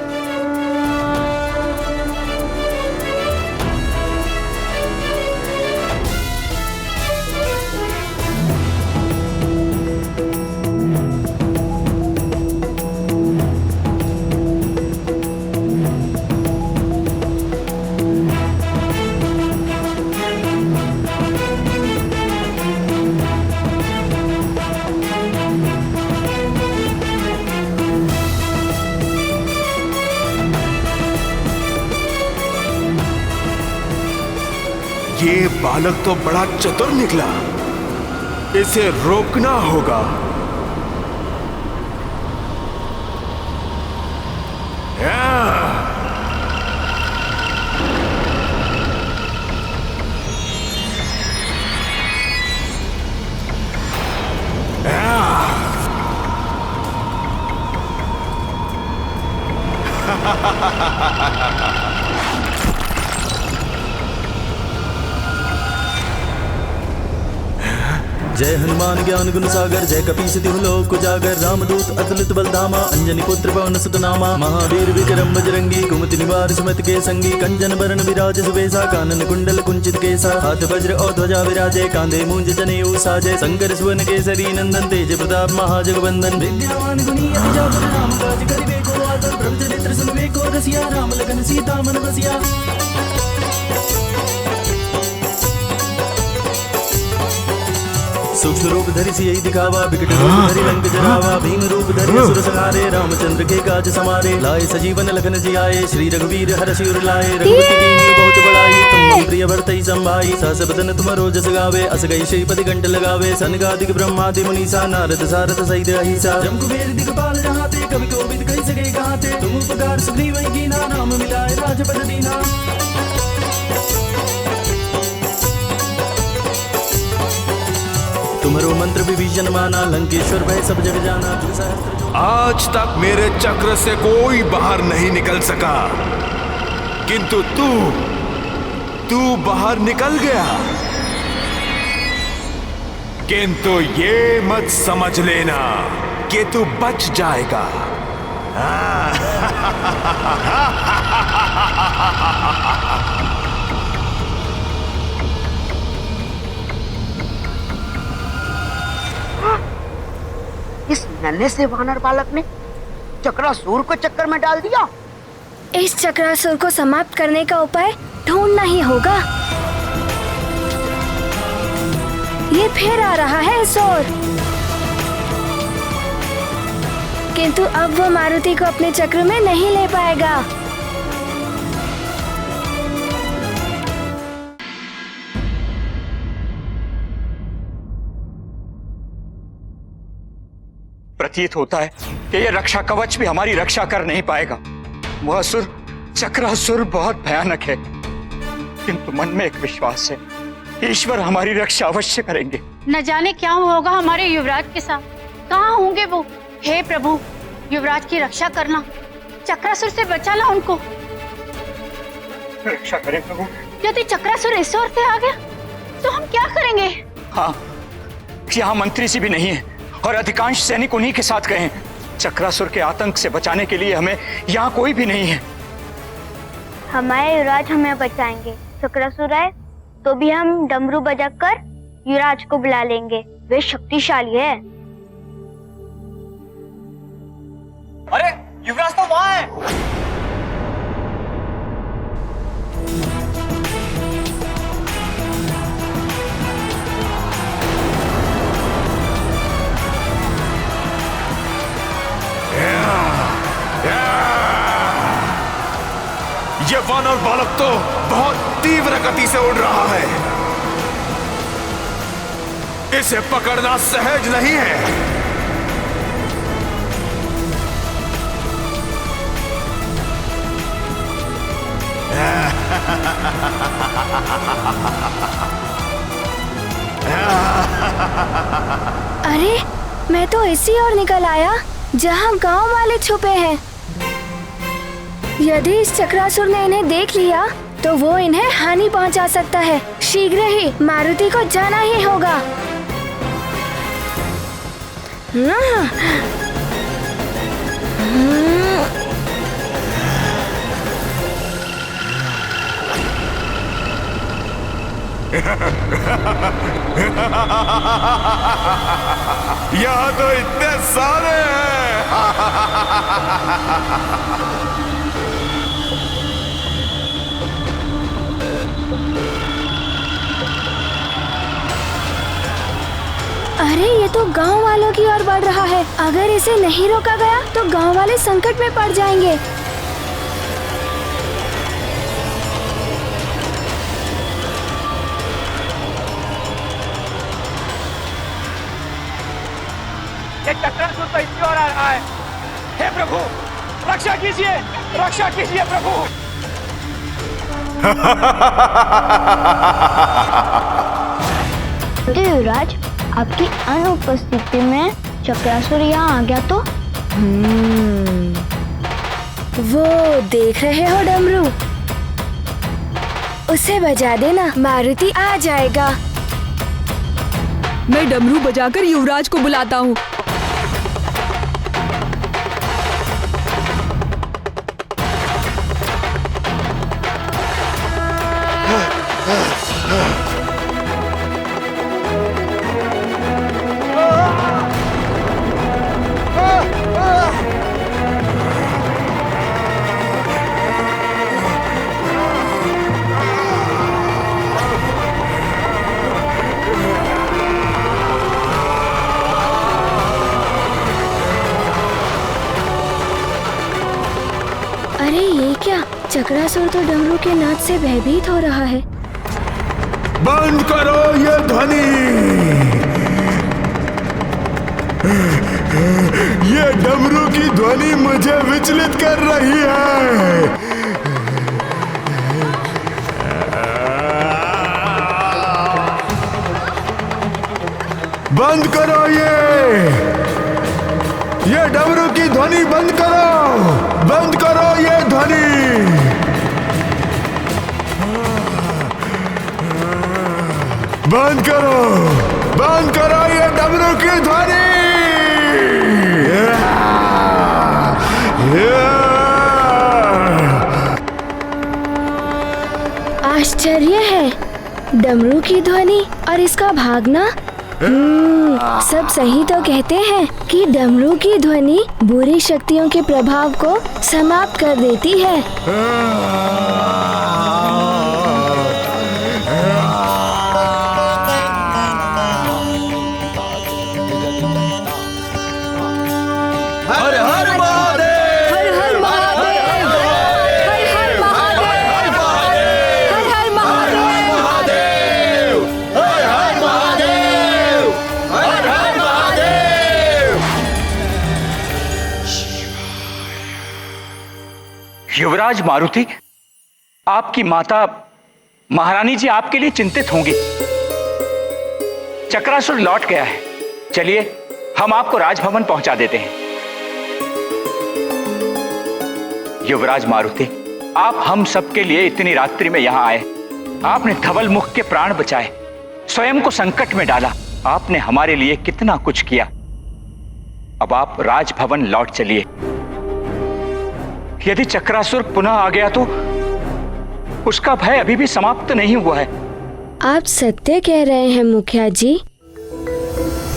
ये बालक तो बड़ा चतुर निकला, इसे रोकना होगा। जय हनुमान ज्ञान गुण सागर, जय कपीस तिहु लोक उजागर, रामदूत अतुलित बलधामा, अंजनी पुत्र पवन सुत नामा, महावीर विक्रम बजरंगी, कुमति निवार सुमति के संगी, कंचन बरन विराज सुबेसा, कानन कुंडल कुंचित केसा, हाथ वज्र और ध्वजा विराजे, कांधे मूंज जनेऊ साजे, शंकर सुवन केसरी नंदन, तेज प्रताप महाजगवंदन, विद्यावान गुणी अति चातुर, राम काज करिबे को आतुर, प्रभु चरित्र सुनबे को रसिया, राम लखन सीता मन बसिया। सूक्ष्म रूप धरि सियहि दिखावा, विकट रूप धरि लंक जरावा, भीम रूप धरि असुर संहारे, रामचंद्र के काज समारे, लाए सजीवन लखन जियाए, श्री रघुवीर हरषि उर लाए, रघुपति कीन्ही बहुत बड़ाई, तुम मम प्रिय भरतहि संभाई, सहस बदन तुम रोजस गावे, अस गई श्रीपति कंठ लगावे, सनकादिक ब्रह्मादि मुनीसा, नारद सारथ सहित अहिसा, जम कुबेर दिगपाल जहाते, कवि कोविद कहि सके गाते, तुम उपकार सुग्रीव कीना, नाम मिलाए राजपद दीना। तुम्हारो मंत्र विभीषण माना, लंकेश्वर भय सब जग जाना। आज तक मेरे चक्र से कोई बाहर नहीं निकल सका, किंतु तू बाहर निकल गया। किंतु ये मत समझ लेना केतु बच जाएगा। इस नन्हे से वानर बालक ने चक्रासुर को चक्कर में डाल दिया। इस चक्रासुर को समाप्त करने का उपाय ढूंढना ही होगा। ये फिर आ रहा है इस ओर। किंतु अब वो मारुति को अपने चक्र में नहीं ले पाएगा। प्रतीत होता है कि यह रक्षा कवच भी हमारी रक्षा कर नहीं पाएगा। वह असुर चक्रासुर बहुत भयानक है, किंतु मन में एक विश्वास है, ईश्वर हमारी रक्षा अवश्य करेंगे। न जाने क्या होगा हमारे युवराज के साथ, कहाँ होंगे वो। हे प्रभु, युवराज की रक्षा करना, चक्रासुर से बचाना उनको। रक्षा करें प्रभु। यदि चक्रासुर इस ओर से आ गया तो हम क्या करेंगे? हाँ, यहाँ मंत्री जी भी नहीं है और अधिकांश सैनिक उन्हीं के साथ गए हैं। चक्रासुर के आतंक से बचाने के लिए हमें यहाँ कोई भी नहीं है। हमारे युवराज हमें बचाएंगे। चक्रासुर आए तो भी हम डमरू बजाकर युवराज को बुला लेंगे, वे शक्तिशाली है। अरे युवराज तो वहाँ है। ये वानर बालक तो बहुत तीव्र गति से उड़ रहा है, इसे पकड़ना सहज नहीं है। अरे, मैं तो इसी ओर निकल आया जहाँ गांव वाले छुपे हैं। यदि इस चक्रासुर ने इन्हें देख लिया तो वो इन्हें हानि पहुंचा सकता है। शीघ्र ही मारुति को जाना ही होगा। यहाँ तो इतने सारे हैं। अरे, ये तो गांव वालों की ओर बढ़ रहा है। अगर इसे नहीं रोका गया तो गांव वाले संकट में पड़ जाएंगे। ये चक्रासुर तो इसी ओर आ रहा है। हे प्रभु, रक्षा कीजिए, रक्षा कीजिए प्रभु। युवराज, आपकी अनुपस्थिति में चक्रासुर यहाँ आ गया तो? वो देख रहे हो डमरू, उसे बजा देना, मारुति आ जाएगा। मैं डमरू बजाकर युवराज को बुलाता हूँ। अरे, ये क्या? चक्रासुर तो डमरू के नाद से भयभीत हो रहा है। बंद करो ये ध्वनि। ये डमरू की ध्वनि मुझे विचलित कर रही है। बंद करो ये डमरू की ध्वनि बंद करो, बंद करो ये ध्वनि। बंद करो ये डमरू की ध्वनि। आश्चर्य है, डमरू की ध्वनि और इसका भागना। सब सही तो कहते हैं कि डमरू की ध्वनि बुरी शक्तियों के प्रभाव को समाप्त कर देती है। हर हर महादेव, हर हर महादेव, हर हर महादेव, हर हर महादेव, हर हर महादेव, हर हर महादेव। युवराज मारुति, आपकी माता महारानी जी आपके लिए चिंतित होंगी। चक्रासुर लौट गया है। चलिए हम आपको राजभवन पहुंचा देते हैं। युवराज मारुति, आप हम सबके लिए इतनी रात्रि में यहां आए। आपने धवल मुख के प्राण बचाए, स्वयं को संकट में डाला। आपने हमारे लिए कितना कुछ किया। अब आप राजभवन लौट चलिए। यदि चक्रासुर पुनः आ गया तो उसका भय अभी भी समाप्त नहीं हुआ है। आप सत्य कह रहे हैं मुखिया जी।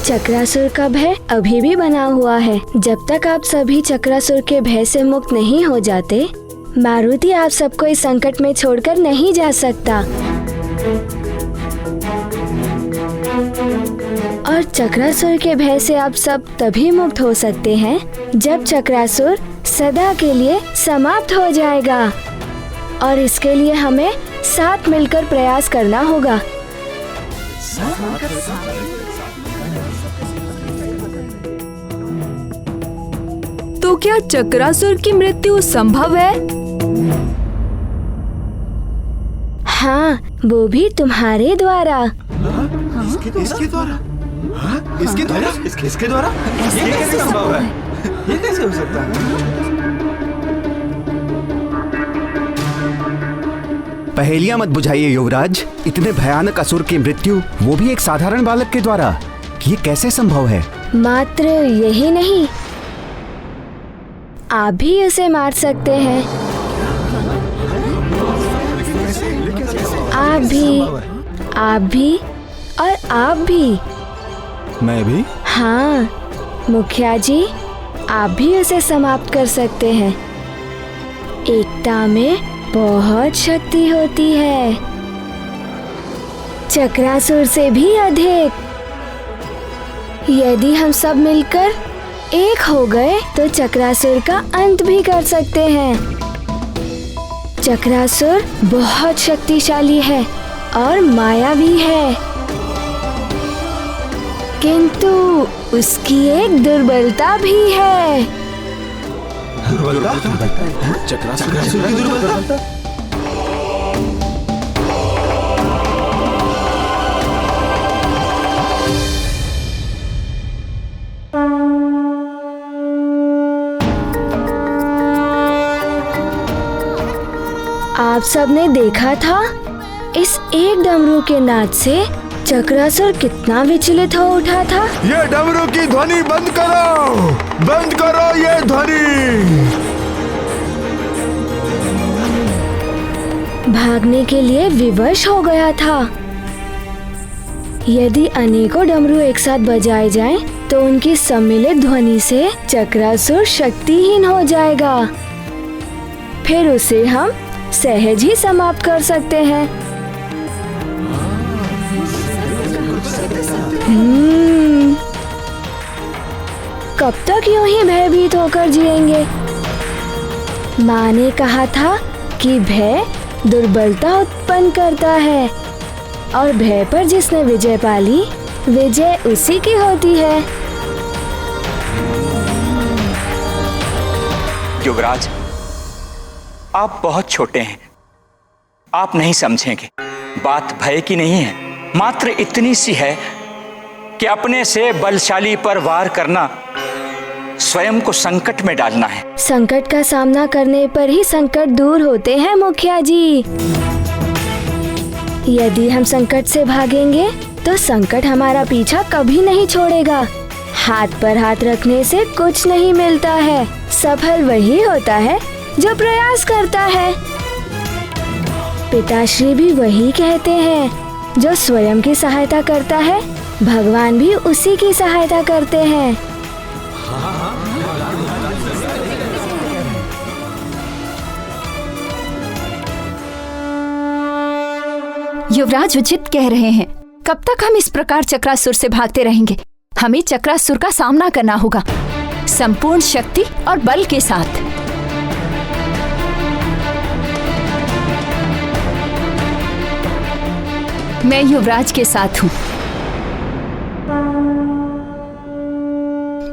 चक्रासुर का भय अभी भी बना हुआ है। जब तक आप सभी चक्रासुर के भय से मुक्त नहीं हो जाते, मारुति आप सबको इस संकट में छोड़कर नहीं जा सकता। और चक्रासुर के भय से आप सब तभी मुक्त हो सकते हैं जब चक्रासुर सदा के लिए समाप्त हो जाएगा। और इसके लिए हमें साथ मिलकर प्रयास करना होगा। तो क्या चक्रासुर की मृत्यु संभव है? हाँ, वो भी तुम्हारे द्वारा। इसके द्वारा? इसके द्वारा? इसके द्वारा? ये कैसे संभव है? ये कैसे हो सकता है? पहेलियां मत बुझाइए युवराज। इतने भयानक असुर की मृत्यु, वो भी एक साधारण बालक के द्वारा, ये कैसे संभव है? मात्र यही नहीं, आप भी उसे मार सकते हैं। आप भी और आप भी। मैं भी? हाँ मुखिया जी, आप भी उसे समाप्त कर सकते हैं। एकता में बहुत शक्ति होती है, चक्रासुर से भी अधिक। यदि हम सब मिलकर एक हो गए तो चक्रासुर का अंत भी कर सकते हैं। चक्रासुर बहुत शक्तिशाली है और मायावी है, किंतु उसकी एक दुर्बलता भी है। चक्रासुर की दुर्बलता? आप सबने देखा था, इस एक डमरू के नाद से चक्रासुर कितना विचलित हो उठा था। ये डमरू की ध्वनि बंद करो, बंद करो ये ध्वनि। भागने के लिए विवश हो गया था। यदि अनेकों डमरू एक साथ बजाए जाएं, तो उनकी सम्मिलित ध्वनि से चक्रासुर शक्तिहीन हो जाएगा। फिर उसे हम सहज ही समाप्त कर सकते हैं। कब तक यूं ही भयभीत होकर जिएंगे? माँ ने कहा था कि भय दुर्बलता उत्पन्न करता है, और भय पर जिसने विजय पाली, विजय उसी की होती है। युवराज, आप बहुत छोटे हैं, आप नहीं समझेंगे। बात भय की नहीं है, मात्र इतनी सी है कि अपने से बलशाली पर वार करना स्वयं को संकट में डालना है। संकट का सामना करने पर ही संकट दूर होते हैं मुखिया जी। यदि हम संकट से भागेंगे तो संकट हमारा पीछा कभी नहीं छोड़ेगा। हाथ पर हाथ रखने से कुछ नहीं मिलता है, सफल वही होता है जो प्रयास करता है। पिताश्री भी वही कहते हैं, जो स्वयं की सहायता करता है भगवान भी उसी की सहायता करते हैं। युवराज उचित कह रहे हैं। कब तक हम इस प्रकार चक्रासुर से भागते रहेंगे? हमें चक्रासुर का सामना करना होगा संपूर्ण शक्ति और बल के साथ। मैं युवराज के साथ हूँ।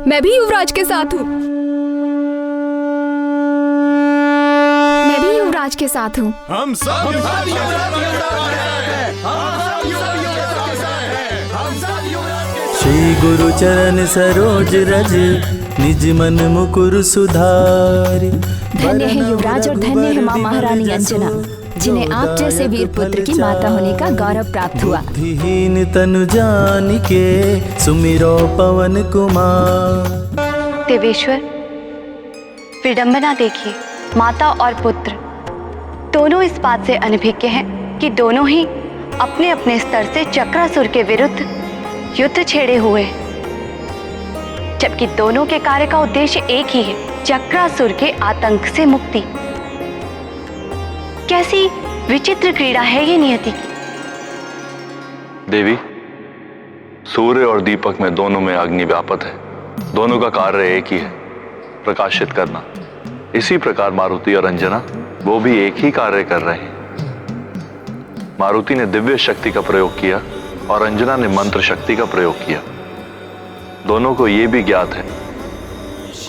मैं भी युवराज के साथ हूँ। मैं भी युवराज के साथ हूँ। हम सब श्री गुरु चरण सरोज रज निज मन मुकुर सुधारि। धन्य है युवराज और धन्य है माँ महारानी अंजना, जिन्हें आप जैसे वीर पुत्र की माता होने का गौरव प्राप्त हुआ। बुद्धिहीन तनु जानिके सुमिरो पवन कुमार। देवेश्वर, विडंबना देखिए, माता और पुत्र दोनों इस बात से अनभिज्ञ हैं कि दोनों ही अपने अपने स्तर से चक्रासुर के विरुद्ध युद्ध छेड़े हुए हैं, जबकि दोनों के कार्य का उद्देश्य एक ही है, चक्रासुर के आतंक से मुक्ति। कैसी विचित्र क्रीड़ा है ये नियति की। देवी, सूर्य और दीपक में दोनों में अग्नि व्यापत है। दोनों का कार्य एक ही है, प्रकाशित करना। इसी प्रकार मारुति और अंजना वो भी एक ही कार्य कर रहे हैं। मारुति ने दिव्य शक्ति का प्रयोग किया और अंजना ने मंत्र शक्ति का प्रयोग किया। दोनों को ये भी ज्ञात है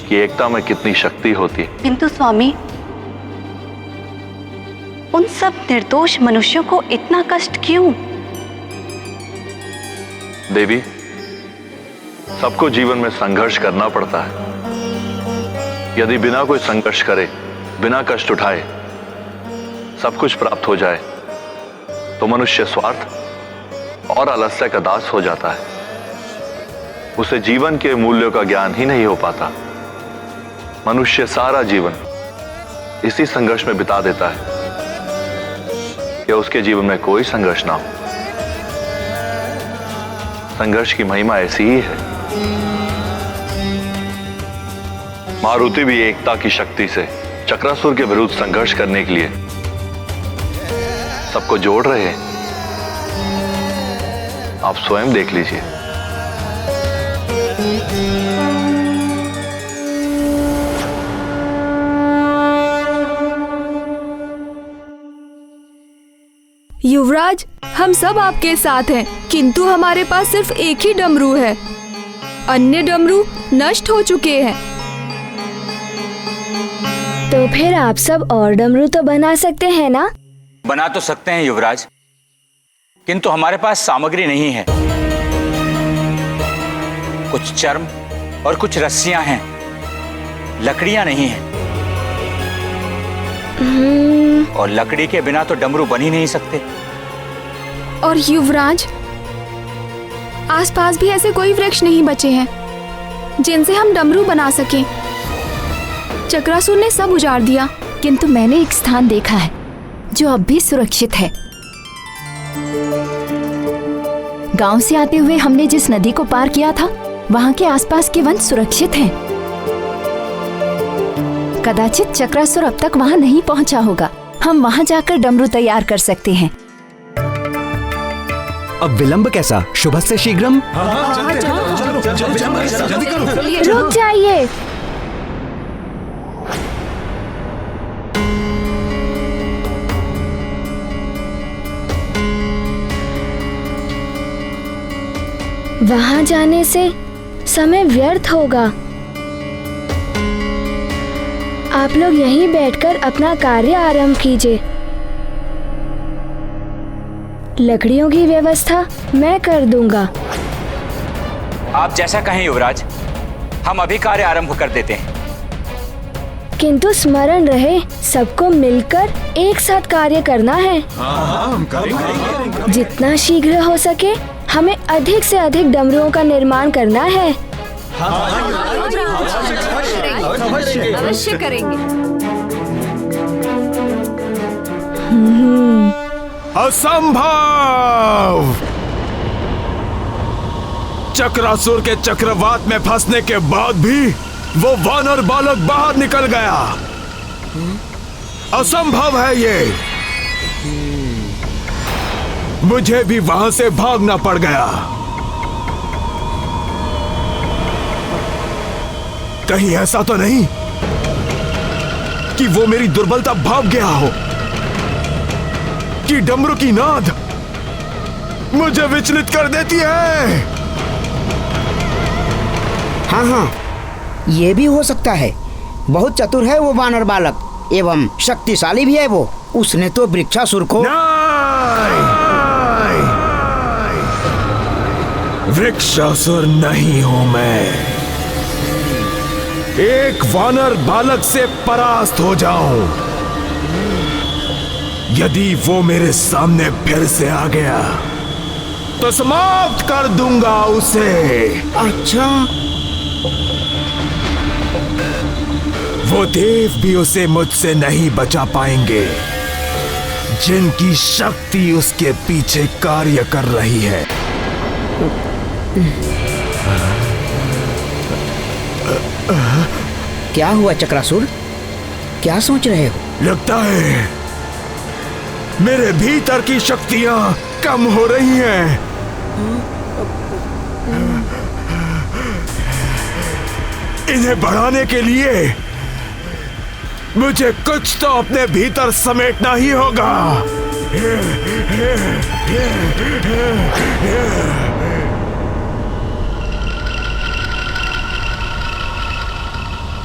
कि एकता में कितनी शक्ति होती है। किंतु स्वामी, उन सब निर्दोष मनुष्यों को इतना कष्ट क्यों? देवी, सबको जीवन में संघर्ष करना पड़ता है। यदि बिना कोई संघर्ष करे, बिना कष्ट उठाए सब कुछ प्राप्त हो जाए तो मनुष्य स्वार्थ और आलस्य का दास हो जाता है। उसे जीवन के मूल्यों का ज्ञान ही नहीं हो पाता। मनुष्य सारा जीवन इसी संघर्ष में बिता देता है कि उसके जीवन में कोई संघर्ष ना हो। संघर्ष की महिमा ऐसी ही है। मारुति भी एकता की शक्ति से चक्रासुर के विरुद्ध संघर्ष करने के लिए सबको जोड़ रहे हैं। आप स्वयं देख लीजिए। युवराज, हम सब आपके साथ हैं, किंतु हमारे पास सिर्फ एक ही डमरू है। अन्य डमरू नष्ट हो चुके हैं। तो फिर आप सब और डमरू तो बना सकते हैं ना? बना तो सकते हैं युवराज, किंतु हमारे पास सामग्री नहीं है। कुछ चर्म और कुछ रस्सियां हैं, लकड़ियां नहीं हैं। और लकड़ी के बिना तो डमरू बन ही नहीं सकते। और युवराज, आसपास भी ऐसे कोई वृक्ष नहीं बचे हैं जिनसे हम डमरू बना सकें। चक्रासुर ने सब उजाड़ दिया। किंतु मैंने एक स्थान देखा है जो अब भी सुरक्षित है। गांव से आते हुए हमने जिस नदी को पार किया था, वहां के आसपास के वन सुरक्षित हैं। कदाचित चक्रासुर अब तक वहां नहीं पहुंचा होगा। हम वहां जाकर डमरू तैयार कर सकते हैं। अब विलंब कैसा? शुभ से शीघ्रम। रुक जाइए। वहां जाने से समय व्यर्थ होगा। आप लोग यहीं बैठकर अपना कार्य आरंभ कीजिए। लकड़ियों की व्यवस्था मैं कर दूंगा। आप जैसा कहें युवराज, हम अभी कार्य आरंभ कर देते हैं। किंतु स्मरण रहे, सबको मिलकर एक साथ कार्य करना है। हम करेंगे। जितना शीघ्र हो सके हमें अधिक से अधिक डमरुओं का निर्माण करना है। अवश्य करेंगे। असंभव! चक्रासुर के चक्रवात में फंसने के बाद भी वो वानर बालक बाहर निकल गया। असंभव है ये। मुझे भी वहां से भागना पड़ गया। कहीं ऐसा तो नहीं कि वो मेरी दुर्बलता भाग गया हो, कि डमरू की नाद मुझे विचलित कर देती है। हाँ हाँ, ये भी हो सकता है। बहुत चतुर है वो वानर बालक एवं शक्तिशाली भी है वो। उसने तो वृक्षासुर को वृक्षासुर नहीं हूं मैं। एक वानर बालक से परास्त हो जाऊं, यदि वो मेरे सामने फिर से आ गया तो समाप्त कर दूंगा उसे। अच्छा, वो देव भी उसे मुझसे नहीं बचा पाएंगे, जिनकी शक्ति उसके पीछे कार्य कर रही है। क्या हुआ चक्रासुर? क्या सोच रहे हो? लगता है मेरे भीतर की शक्तियां कम हो रही हैं। इन्हें बढ़ाने के लिए मुझे कुछ तो अपने भीतर समेटना ही होगा।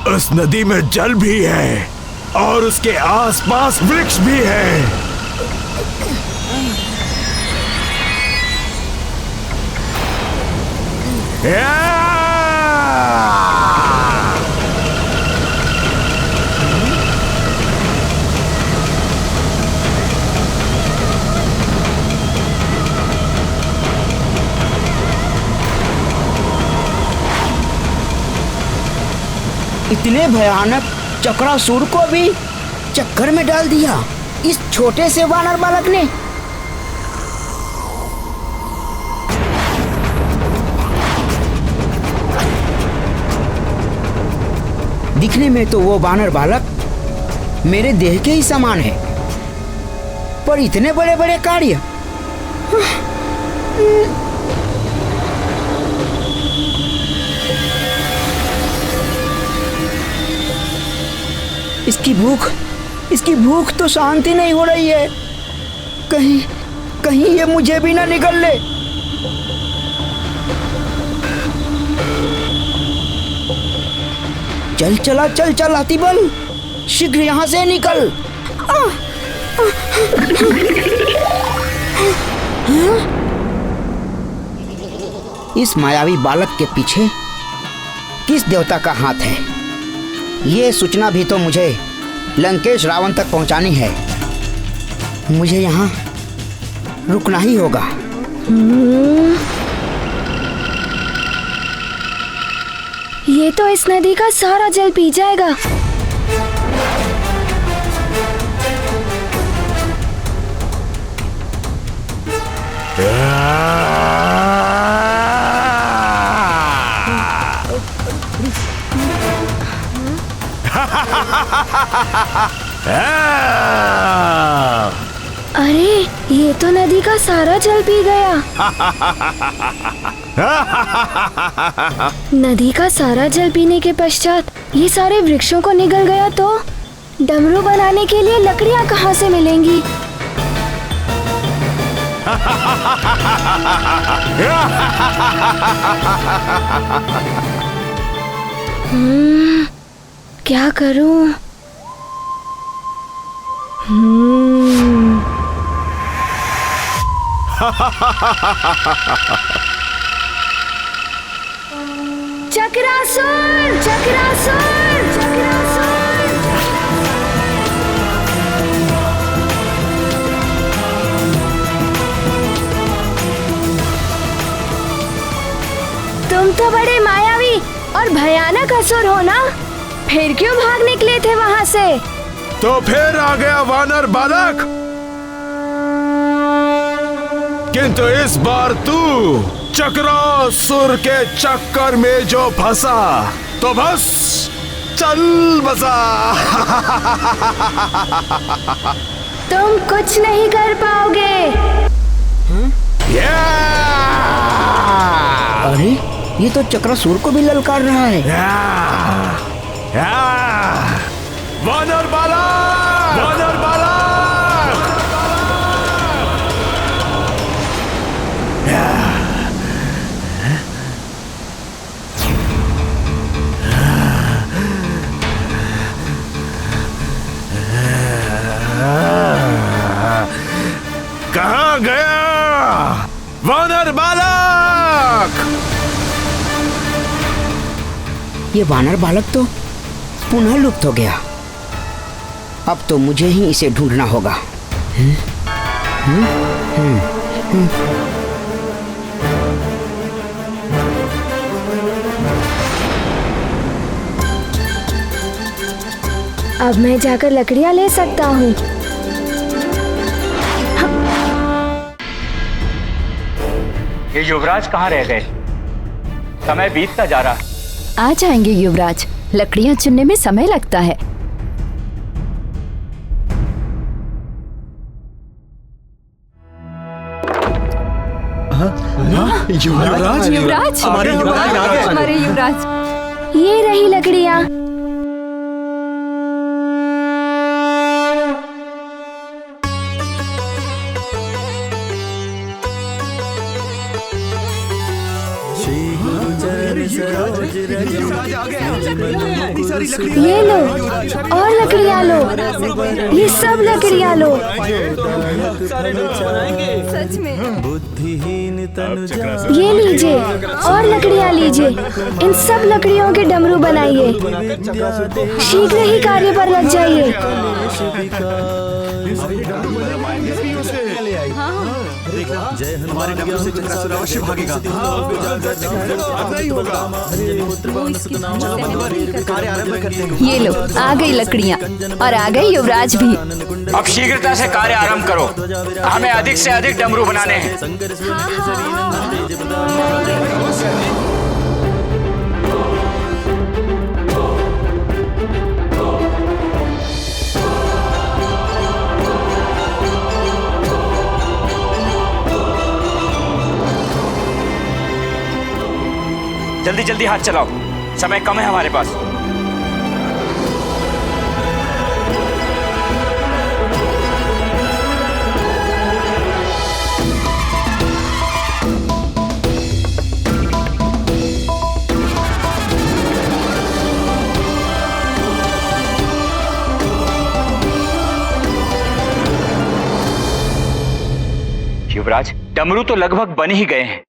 उस नदी में जल भी है और उसके आसपास वृक्ष भी है। इतने भयानक चक्रासुर को भी चक्कर में डाल दिया इस छोटे से वानर बालक ने। दिखने में तो वो वानर बालक मेरे देह के ही समान है, पर इतने बड़े बड़े कार्य। इसकी भूख तो शांति नहीं हो रही है। कहीं ये मुझे भी ना निगल ले। चल हाथीबल, शीघ्र यहाँ से निकल। इस मायावी बालक के पीछे किस देवता का हाथ है? ये सूचना भी तो मुझे लंकेश रावण तक पहुंचानी है। मुझे यहाँ रुकना ही होगा। ये तो इस नदी का सारा जल पी जाएगा। अरे, ये तो नदी का सारा जल पी गया। नदी का सारा जल पीने के पश्चात ये सारे वृक्षों को निगल गया तो डमरू बनाने के लिए लकड़ियां कहाँ से मिलेंगी? क्या करूं? चक्रासुर! चक्रासुर! चक्रासुर! तुम तो बड़े मायावी और भयानक असुर हो ना? फिर क्यों भाग निकले थे वहां से? तो फिर आ गया वानर बालक। किंतु इस बार तू चक्रासुर के चक्कर में जो फंसा तो बस चल बसा। तुम कुछ नहीं कर पाओगे। अरे ये तो चक्रासुर को भी ललकार रहा है। वानर बालक! वानर बालक! कहाँ गया वानर बालक? ये वानर बालक तो पुनः लुप्त हो गया। अब तो मुझे ही इसे ढूंढना होगा। अब मैं जाकर लकड़ियाँ ले सकता हूँ। ये युवराज कहाँ रह गए? समय बीतता जा रहा। आ जाएंगे युवराज, लकड़ियाँ चुनने में समय लगता है। युवराज, हमारे युवराज। ये रही लकड़ियाँ। ये लो और लकड़ियाँ लो, ये सब लकड़ियाँ लो। सच में। ये लीजिए और लकड़ियाँ लीजिए। इन सब लकड़ियों के डमरू बनाइए। शीघ्र ही कार्य पर लग जाइए। हमारे डमरू से चक्रासुर अवश्य भागेगा। कार्य आरंभ करते हैं। ये लो, आ गई लकड़ियाँ और आ गए युवराज भी। अब शीघ्रता से कार्य आरंभ करो, हमें अधिक से अधिक डमरू बनाने हैं। जल्दी जल्दी हाथ चलाओ, समय कम है हमारे पास। युवराज, डमरू तो लगभग बन ही गए हैं।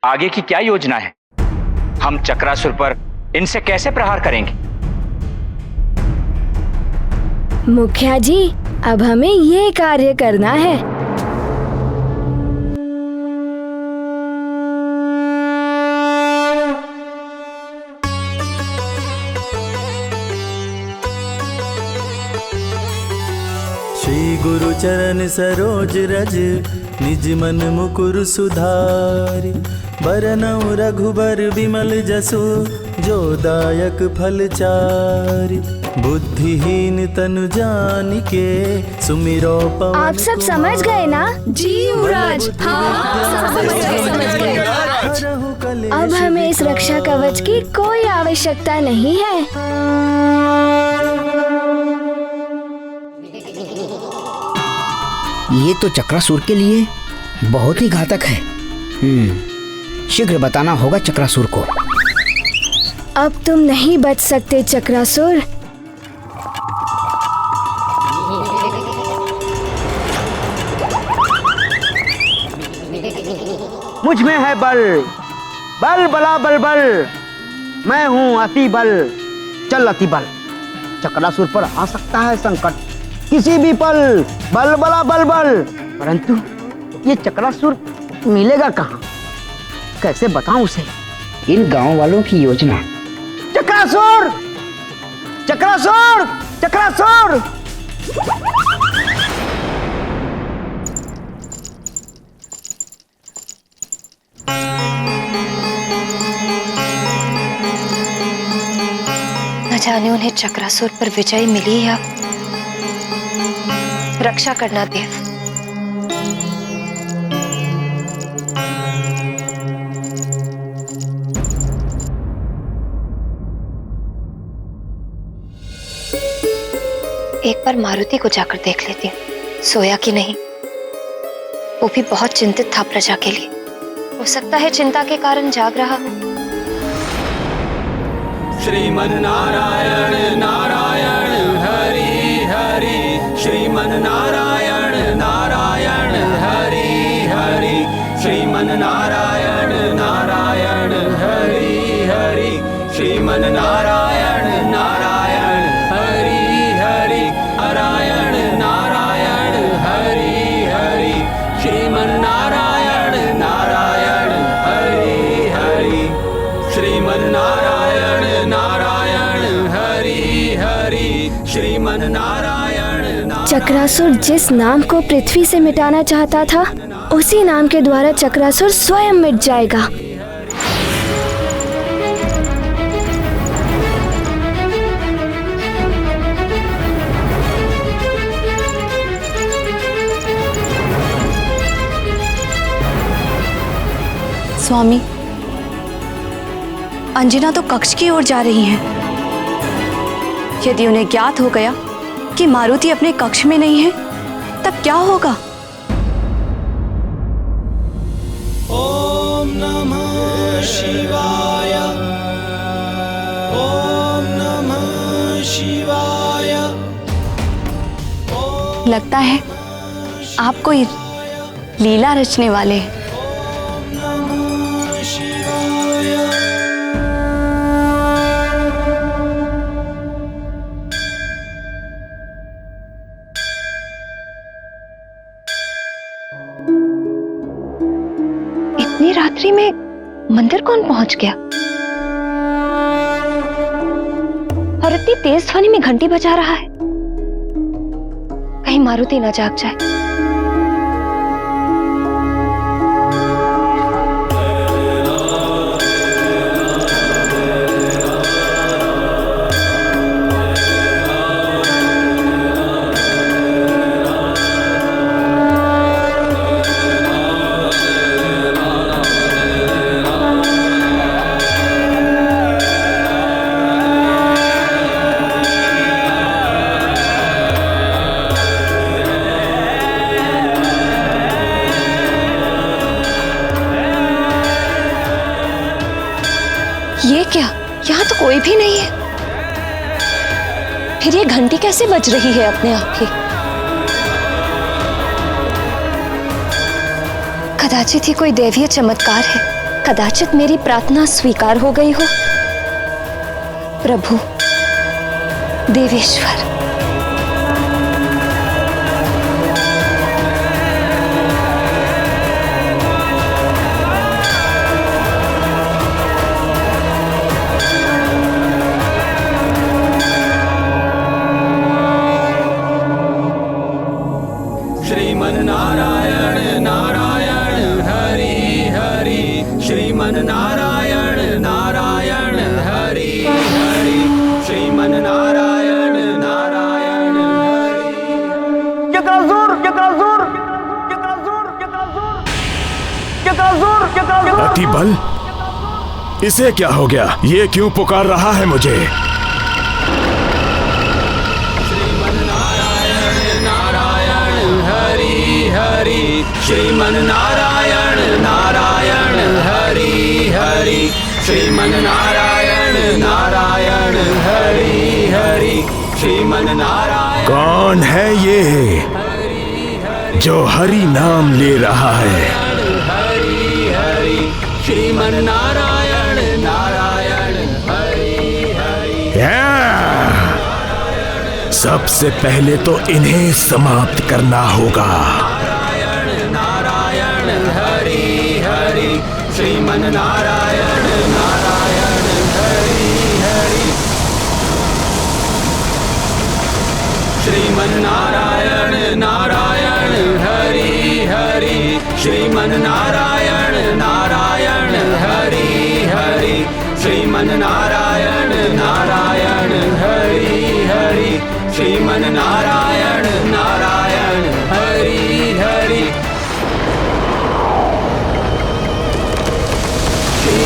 आगे की क्या योजना है? हम चक्रासुर पर इनसे कैसे प्रहार करेंगे? मुखिया जी, अब हमें ये कार्य करना है। श्री गुरु चरण सरोज रज, निज मन मुकुर सुधारि। बरनउँ रघुबर विमल जसु, जो दायक फल चारि। बुद्धिहीन तनु जानिके, सुमिरो पवन। आप सब समझ गए ना? जी युवराज, हाँ समझ गए। अब हमें इस रक्षा कवच की कोई आवश्यकता नहीं है। ये तो चक्रासुर के लिए बहुत ही घातक है। शीघ्र बताना होगा चक्रासुर को। अब तुम नहीं बच सकते चक्रासुर। मुझ में है बल, बल बला बल बल। मैं हूँ अति बल, चल अति बल। चक्रासुर पर आ सकता है संकट किसी भी पल, बल बला बल बल। परंतु ये चक्रासुर मिलेगा कहाँ? कैसे बताऊं उसे? इन गांव वालों की योजना। चक्रासुर! चक्रासुर! चक्रासुर! जाने उन्हें चक्रासुर पर विजय मिली या रक्षा करना देव। एक बार मारुति को जाकर देख लेती हूँ, सोया कि नहीं। वो भी बहुत चिंतित था प्रजा के लिए। हो सकता है चिंता के कारण जाग रहा हो। श्रीमन नारायण नारायण हरि हरि, श्रीमन नारायण नारायण हरि हरि, श्रीमन नारायण नारायण हरि हरि, श्रीमन नारायण नारायण हरि हरि, नारायण नारायण हरि हरि, श्रीमन नारायण नारायण हरि हरि, श्रीमन नारायण नारायण हरि हरि, श्रीमन नारायण। चक्रासुर जिस नाम को पृथ्वी से मिटाना चाहता था, उसी नाम के द्वारा चक्रासुर स्वयं मिट जाएगा। स्वामी, अंजना तो कक्ष की ओर जा रही हैं। यदि उन्हें ज्ञात हो गया कि मारुति अपने कक्ष में नहीं है, तब क्या होगा? ओम नमः शिवाय, ओम नमः शिवाय। लगता है आप कोई लीला रचने वाले हैं। इतनी रात्रि में मंदिर कौन पहुंच गया? और इतनी तेज ध्वनि में घंटी बजा रहा है, कहीं मारुति ना जाग जाए। ये क्या? यहाँ तो कोई भी नहीं है। फिर ये घंटी कैसे बज रही है अपने आप ही? कदाचित ही कोई दैवीय चमत्कार है। कदाचित मेरी प्रार्थना स्वीकार हो गई हो। प्रभु देवेश्वर, श्रीमन नारायण नारायण हरि हरि, श्रीमन नारायण नारायण हरि हरि, श्रीमन नारायण नारायण हरि। चक्रासुर चक्रासुर चक्रासुर चक्रासुर चक्रासुर चक्रासुर। अति बल, इसे क्या हो गया? ये क्यों पुकार रहा है मुझे? हरि, श्रीमन नारायण नारायण हरि हरि, श्रीमन नारायण नारायण हरि हरि, श्रीमन नारायण। कौन है ये जो हरि नाम ले रहा है? हरि हरि, श्रीमन नारायण नारायण हरि हरि। सबसे पहले तो इन्हें समाप्त करना होगा। हरि हरि, श्रीमन नारायण नारायण हरि हरि, श्रीमन नारायण नारायण हरि हरि, श्रीमन नारायण नारायण हरि हरि, श्रीमन नारायण नारायण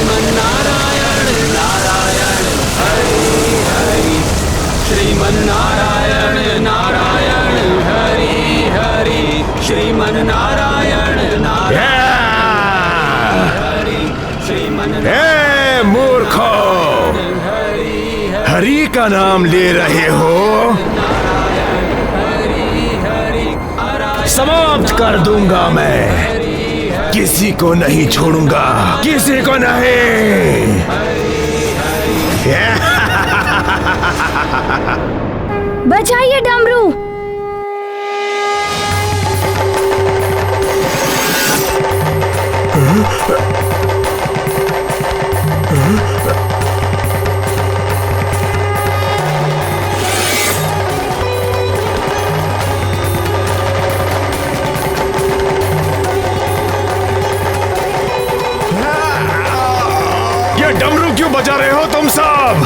श्रीमन्नारायण नारायण हरि हरि श्रीमन्नारायण नारायण हरि हरि श्रीमन्नारायण नारायण हे मूर्खो, हरि का नाम ले रहे हो? समाप्त कर दूंगा मैं, किसी को नहीं छोड़ूंगा, किसी को नहीं। बचाइए डमरू। ये डमरू क्यों बजा रहे हो तुम सब?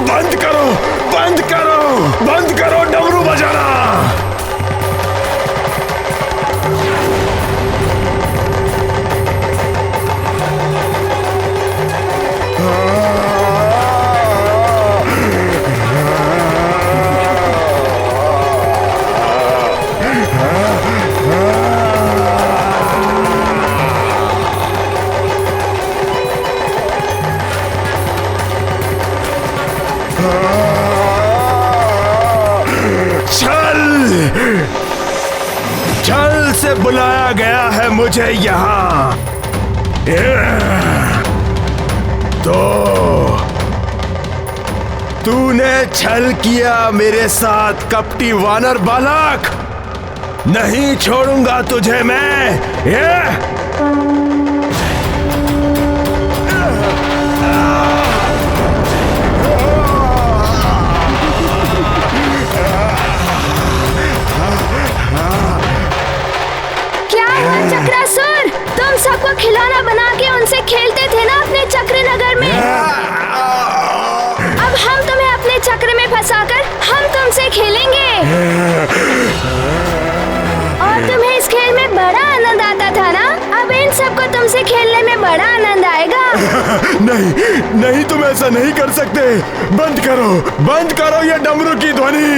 बंद करो, बंद करो, बंद करो डमरू बजाना। छल से बुलाया गया है मुझे यहाँ। तो तूने छल किया मेरे साथ कपटी वानर बालक, नहीं छोड़ूंगा तुझे मैं। चक्रासुर, तुम सबको खिलौना बना के उनसे खेलते थे ना अपने चक्र नगर में। अब हम तुम्हें अपने चक्र में फंसाकर हम तुमसे खेलेंगे। और तुम्हें इस खेल में बड़ा आनंद आता था ना, अब इन सबको तुमसे खेलने में बड़ा आनंद आएगा। नहीं नहीं, तुम ऐसा नहीं कर सकते। बंद करो ये डमरू की ध्वनि।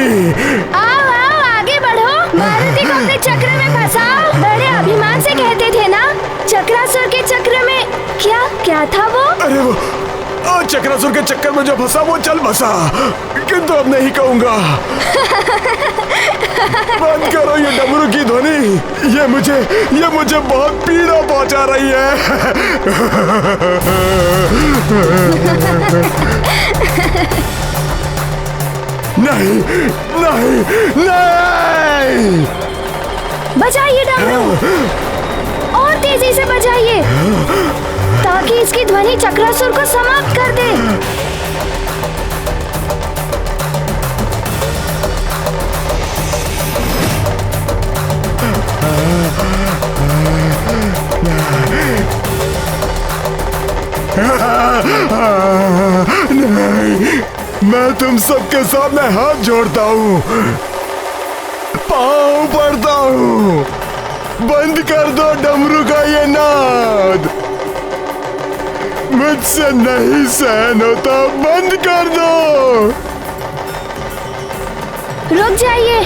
आओ आओ आगे बढ़ो, मारुति को अपने चक्र में फंसाओ। बड़े अभिमान से कहते थे ना, चक्रासुर के चक्र में क्या था वो? अरे वो चक्रासुर के चक्कर में जो फंसा वो चल बसा, किंतु अब नहीं कहूंगा। बंद करो ये डमरू की ध्वनि, ये मुझे बहुत पीड़ा पहुंचा रही है। नहीं नहीं नहीं, बजाइए डमरू, और तेजी से बजाइए ताकि इसकी ध्वनि चक्रासुर को समाप्त कर दे। नहीं, मैं तुम सबके सामने हाथ जोड़ता हूँ, पाँव पड़ता हूँ, बंद कर दो डमरू का ये नाद। मुझसे नहीं सहन होता, बंद कर दो। रुक जाइए।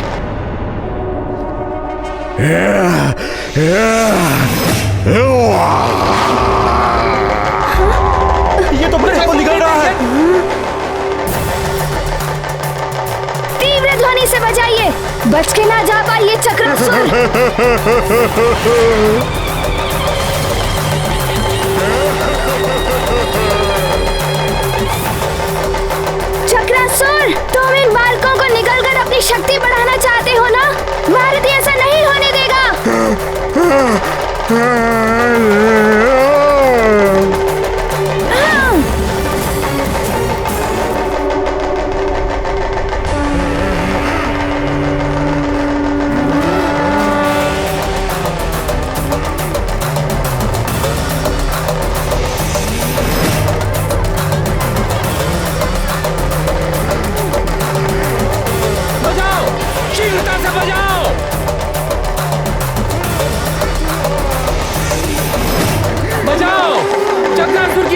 ये तो बच्चे को निकल रहा है। तीव्र ध्वनि से बजाइए, बच के ना जा पाइए चक्रासुर। चक्रासुर, तुम इन बालकों को निकलकर अपनी शक्ति बढ़ाना चाहते हो ना? मारुति ऐसा नहीं होने देगा।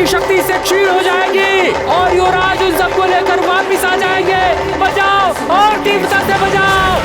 की शक्ति से क्षीण हो जाएगी और युवराज उन सबको लेकर वापिस आ जाएंगे। बजाओ और तीव्रता से बजाओ।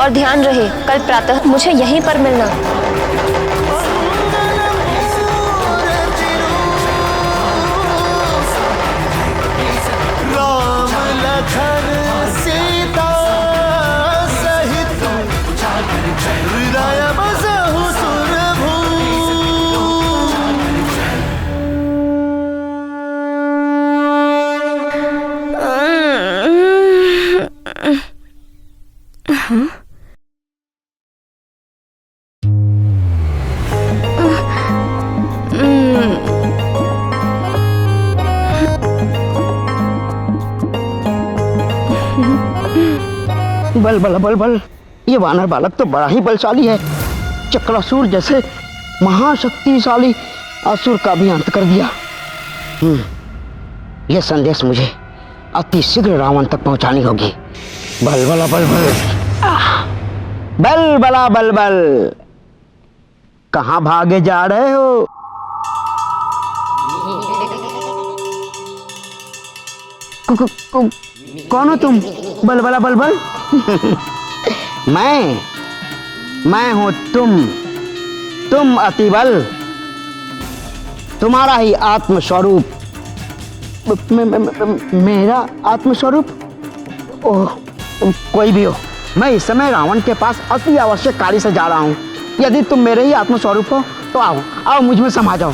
और ध्यान रहे कल प्रातः मुझे यहीं पर मिलना। राम लखन सीता सहित हृदय बसहु सुरभू। बल बल बल बल, ये वानर बालक तो बड़ा ही बलशाली है। चक्रासुर जैसे महाशक्तिशाली असुर का भी अंत कर दिया। यह संदेश मुझे अति शीघ्र रावण तक पहुंचानी होगी। बल बला बल बल, बल बला बल बल, कहाँ भागे जा रहे हो? कौन हो तुम? बल बला बल बल। मैं हूं तुम अतिबल, तुम्हारा ही आत्मस्वरूप। मेरा आत्मस्वरूप? ओह, कोई भी हो, मैं इस समय रावण के पास अति आवश्यक कार्य से जा रहा हूँ। यदि तुम मेरे ही आत्मस्वरूप हो तो आओ मुझ में समा जाओ,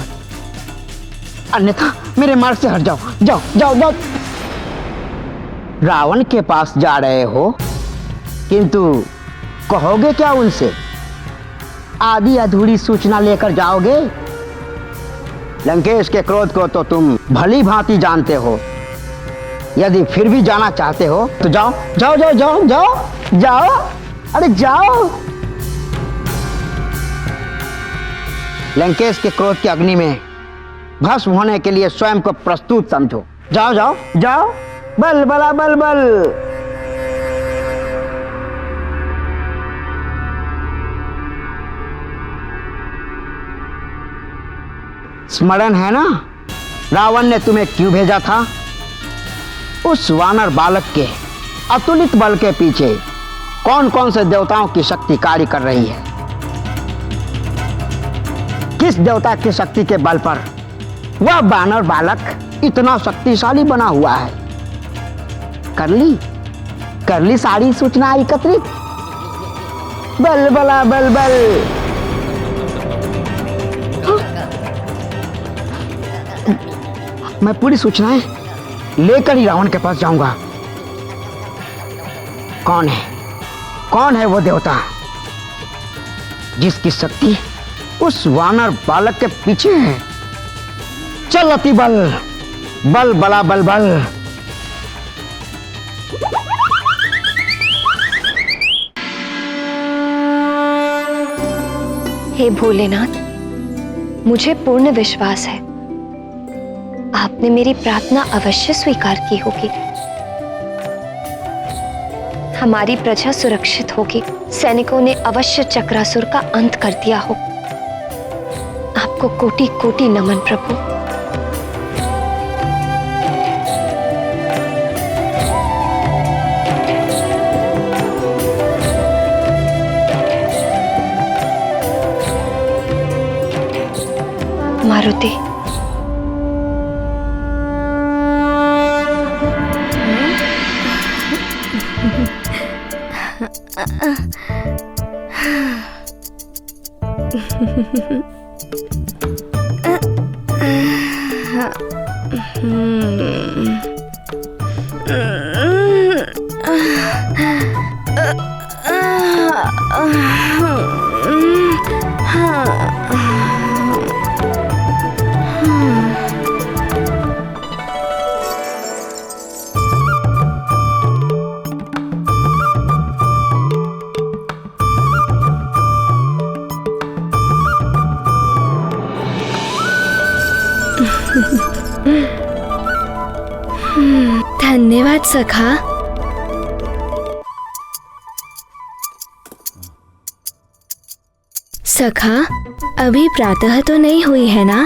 अन्यथा मेरे मार्ग से हट जाओ। जाओ जाओ जाओ। रावण के पास जा रहे हो, किंतु कहोगे क्या उनसे? आधी अधूरी सूचना लेकर जाओगे? लंकेश के क्रोध को तो तुम भली भांति जानते हो। यदि फिर भी जाना चाहते हो तो जाओ जाओ जाओ जाओ जाओ जाओ, अरे जाओ। लंकेश के क्रोध की अग्नि में भस्म होने के लिए स्वयं को प्रस्तुत समझो। जाओ जाओ जाओ, बल बला बल बल। स्मरण है ना रावण ने तुम्हें क्यों भेजा था? उस वानर बालक के अतुलित बल के पीछे कौन कौन से देवताओं की शक्ति कार्य कर रही है? किस देवता की शक्ति के बल पर वह वानर बालक इतना शक्तिशाली बना हुआ है? कर ली सारी सूचना एकत्रित? बल बला बल बल। मैं पूरी सूचनाएं लेकर ही रावण के पास जाऊंगा। कौन है वो देवता जिसकी शक्ति उस वानर बालक के पीछे है? चल अति बल, बल बला बल बल। हे भोलेनाथ, मुझे पूर्ण विश्वास है आपने मेरी प्रार्थना अवश्य स्वीकार की होगी। हमारी प्रजा सुरक्षित होगी। सैनिकों ने अवश्य चक्रासुर का अंत कर दिया हो। आपको कोटि कोटि नमन प्रभु। मारुति, धन्यवाद सखा। सखा, अभी प्रातः तो नहीं हुई है ना?